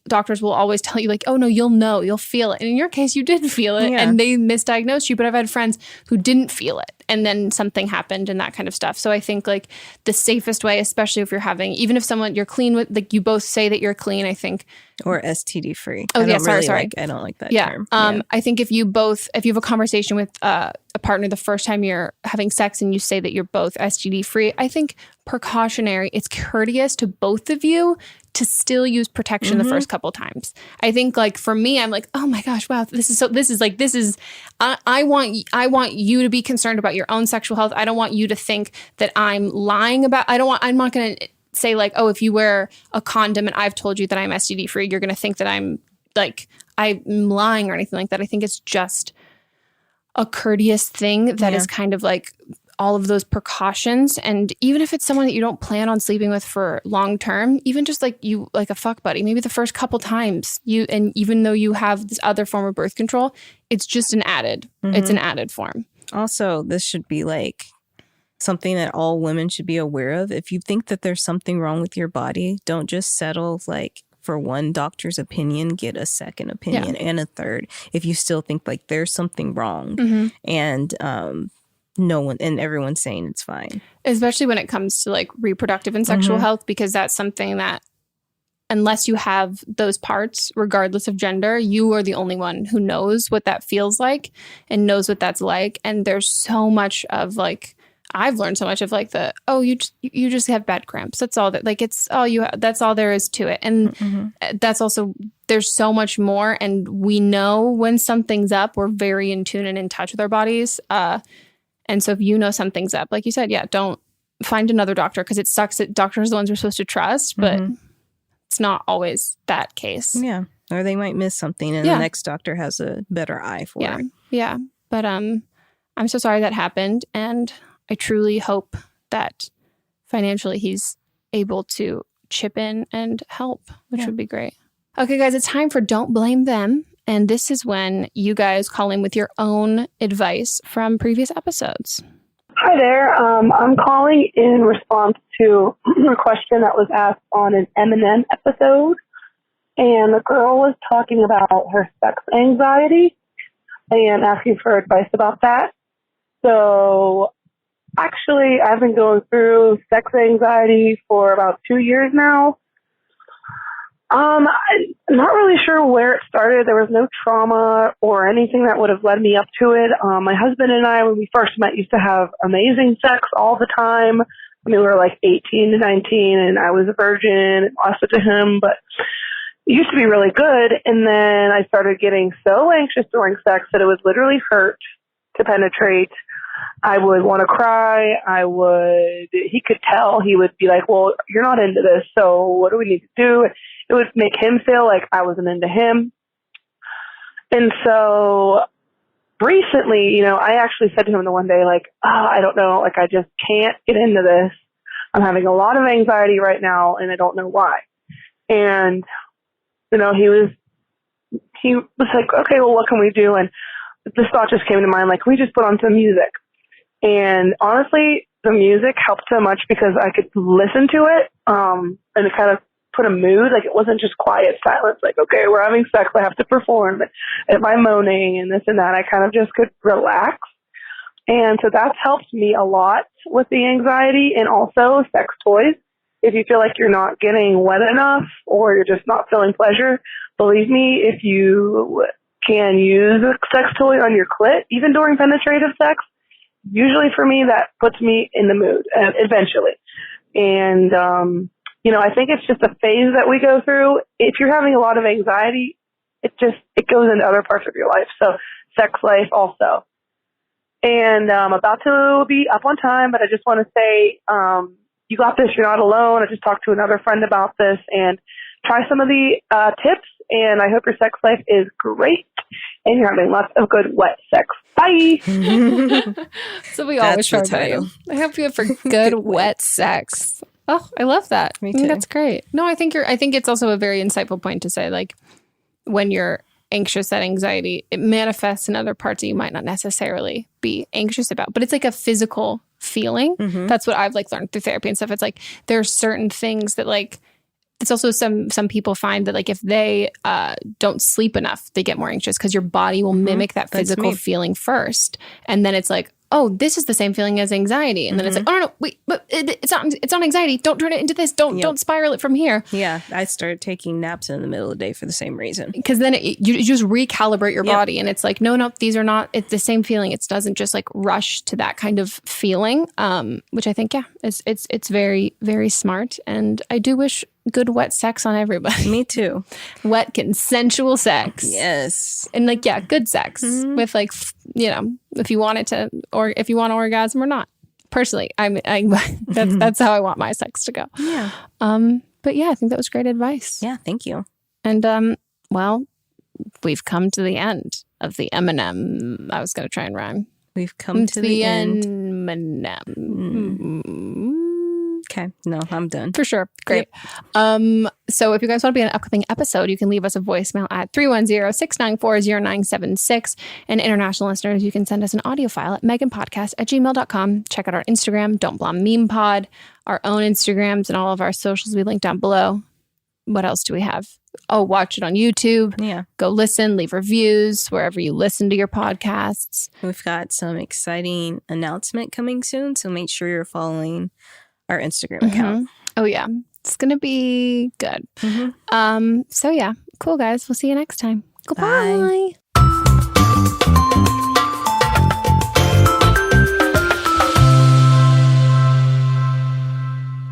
doctors will always tell you like, oh no, you'll feel it. And in your case, you did feel it, and they misdiagnosed you. But I've had friends who didn't feel it, and then something happened and that kind of stuff. So I think like the safest way, especially if you're having, even if you're clean with, like you both say that you're clean, I think. Or STD free. Oh yeah, sorry. I don't like that term. I think if you have a conversation with a partner the first time you're having sex and you say that you're both STD free, I think precautionary, it's courteous to both of you to still use protection the first couple times. I think like for me, I'm like, oh my gosh, wow, I want you to be concerned about your own sexual health. I don't want you to think that I'm lying about, I'm not going to say like, oh, if you wear a condom and I've told you that I'm STD free, you're going to think that I'm lying or anything like that. I think it's just a courteous thing that is kind of like all of those precautions. And even if it's someone that you don't plan on sleeping with for long term, even just like you, like a fuck buddy, maybe the first couple times and even though you have this other form of birth control, it's just it's an added form. Also, this should be like something that all women should be aware of. If you think that there's something wrong with your body, don't just settle like for one doctor's opinion, get a second opinion and a third. If you still think like there's something wrong and everyone's saying it's fine. Especially when it comes to like reproductive and sexual health, because that's something that unless you have those parts, regardless of gender, you are the only one who knows what that feels like and knows what that's like. And there's so much of like, I've learned so much of like you just have bad cramps. That's all that, like, it's all that's all there is to it. And that's also, there's so much more. And we know when something's up, we're very in tune and in touch with our bodies. And so if you know something's up, like you said, don't find another doctor, because it sucks that doctors are the ones we're supposed to trust, but it's not always that case. Yeah. Or they might miss something and the next doctor has a better eye for it. Yeah. But I'm so sorry that happened. And I truly hope that financially he's able to chip in and help, which would be great. Okay, guys, it's time for Don't Blame Them. And this is when you guys call in with your own advice from previous episodes. Hi there. I'm calling in response to a question that was asked on an Eminem episode. and the girl was talking about her sex anxiety and asking for advice about that. So actually, I've been going through sex anxiety for about 2 years now. I'm not really sure where it started. There was no trauma or anything that would have led me up to it. My husband and I, when we first met, used to have amazing sex all the time. I mean, we were like 18 to 19, and I was a virgin and lost it to him, but it used to be really good. And then I started getting so anxious during sex that it would literally hurt to penetrate. I would want to cry. He could tell. He would be like, well, you're not into this, so what do we need to do? It would make him feel like I wasn't into him. And so recently, I actually said to him the one day, like, I don't know, like, I just can't get into this. I'm having a lot of anxiety right now, and I don't know why. And, he was like, okay, well, what can we do? And this thought just came to mind, like, we just put on some music. And honestly, the music helped so much because I could listen to it, and it kind of put a mood. Like, it wasn't just quiet silence, like, okay, we're having sex, I have to perform. Am I moaning and this and that? I kind of just could relax. And so that's helped me a lot with the anxiety, and also sex toys. If you feel like you're not getting wet enough or you're just not feeling pleasure, believe me, if you can use a sex toy on your clit, even during penetrative sex, usually for me, that puts me in the mood eventually. And, I think it's just a phase that we go through. If you're having a lot of anxiety, it goes into other parts of your life. So sex life also. And I'm about to be up on time, but I just want to say, you got this. You're not alone. I just talked to another friend about this, and try some of the tips, and I hope your sex life is great and you're having lots of good wet sex. Bye. So we always try about you. I hope you have for good wet sex. Oh, I love that. Me too. That's great. No, I think it's also a very insightful point to say, like, when you're anxious, that anxiety, it manifests in other parts that you might not necessarily be anxious about, but it's like a physical feeling. Mm-hmm. That's what I've learned through therapy and stuff. It's like there are certain things that it's also some people find that if they don't sleep enough, they get more anxious because your body will mimic that physical feeling first, and then it's like, oh, this is the same feeling as anxiety, and then it's like, oh no, wait, but it's not anxiety. Don't turn it into this. Don't spiral it from here. Yeah, I started taking naps in the middle of the day for the same reason. Because then you just recalibrate your body, and it's like, no, these are not. It's the same feeling. It doesn't just rush to that kind of feeling, which I think it's very, very smart, and I do wish good wet sex on everybody. Me too. Wet consensual sex. Yes. And good sex with if you want it to, or if you want to orgasm or not. Personally, that's how I want my sex to go. Yeah. But yeah, I think that was great advice. Yeah, thank you. And well, we've come to the end of the Eminem. I was going to try and rhyme. We've come to the end. Eminem. Okay. No, I'm done. For sure. Great. Yep. So if you guys want to be on an upcoming episode, you can leave us a voicemail at 310-694-0976. And international listeners, you can send us an audio file at meghanpodcast@gmail.com. Check out our Instagram, Don't Blom Meme Pod, our own Instagrams, and all of our socials we linked down below. What else do we have? Oh, watch it on YouTube. Yeah. Go listen, leave reviews wherever you listen to your podcasts. We've got some exciting announcement coming soon, so make sure you're following our Instagram account. Oh yeah, it's gonna be good. So yeah, cool guys, we'll see you next time. Goodbye. Bye.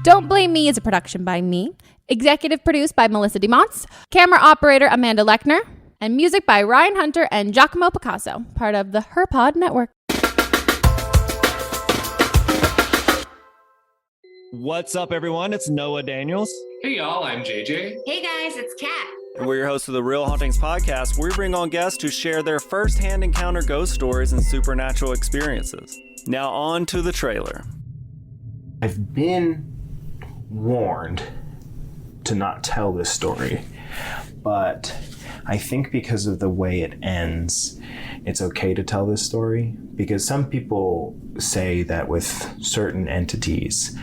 Don't Blame Me is a production by me, executive produced by Melissa DeMonts, camera operator Amanda Lechner, and music by Ryan Hunter and Giacomo Picasso, part of the HerPod Network. What's up, everyone? It's Noah Daniels. Hey, y'all. I'm JJ. Hey, guys. It's Kat. And we're your hosts of the Real Hauntings podcast, where we bring on guests who share their first-hand encounter ghost stories and supernatural experiences. Now on to the trailer. I've been warned to not tell this story, but I think because of the way it ends, it's okay to tell this story, because some people say that with certain entities,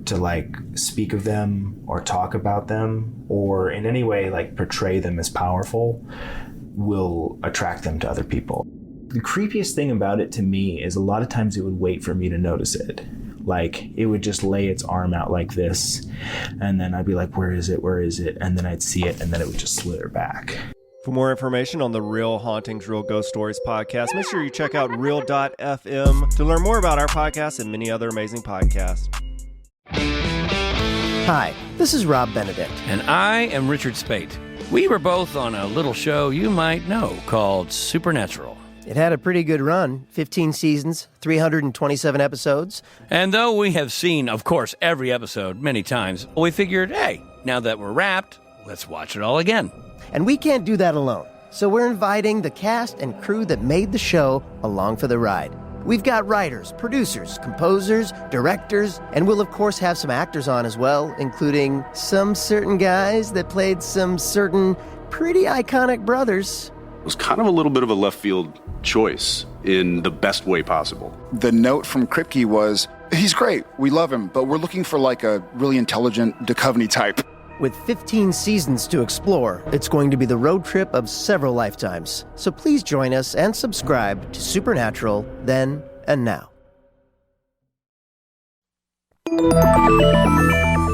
to like speak of them or talk about them or in any way like portray them as powerful will attract them to other people. The creepiest thing about it to me is a lot of times it would wait for me to notice it. Like, it would just lay its arm out like this, and then I'd be like, where is it? Where is it? And then I'd see it, and then it would just slither back. For more information on the Real Hauntings, Real Ghost Stories podcast, make sure you check out real.fm to learn more about our podcast and many other amazing podcasts. Hi, this is Rob Benedict. And I am Richard Spate. We were both on a little show you might know called Supernatural. It had a pretty good run, 15 seasons, 327 episodes. And though we have seen, of course, every episode many times, we figured, hey, now that we're wrapped, let's watch it all again. And we can't do that alone, so we're inviting the cast and crew that made the show along for the ride. We've got writers, producers, composers, directors, and we'll of course have some actors on as well, including some certain guys that played some certain pretty iconic brothers. It was kind of a little bit of a left field choice in the best way possible. The note from Kripke was, he's great, we love him, but we're looking for like a really intelligent Duchovny type. With 15 seasons to explore, it's going to be the road trip of several lifetimes. So please join us and subscribe to Supernatural Then and Now.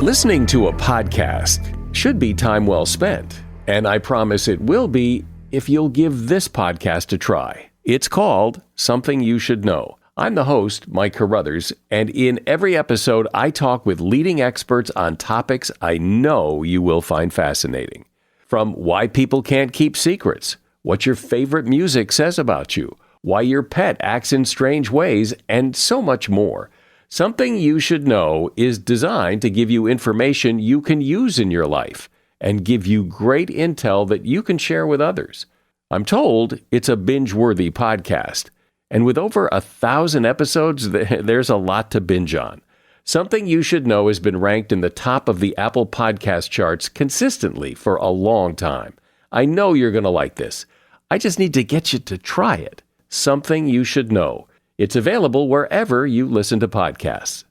Listening to a podcast should be time well spent, and I promise it will be if you'll give this podcast a try. It's called Something You Should Know. I'm the host, Mike Carruthers, and in every episode, I talk with leading experts on topics I know you will find fascinating. From why people can't keep secrets, what your favorite music says about you, why your pet acts in strange ways, and so much more. Something You Should Know is designed to give you information you can use in your life and give you great intel that you can share with others. I'm told it's a binge-worthy podcast. And with over 1,000 episodes, there's a lot to binge on. Something You Should Know has been ranked in the top of the Apple Podcast charts consistently for a long time. I know you're going to like this. I just need to get you to try it. Something You Should Know. It's available wherever you listen to podcasts.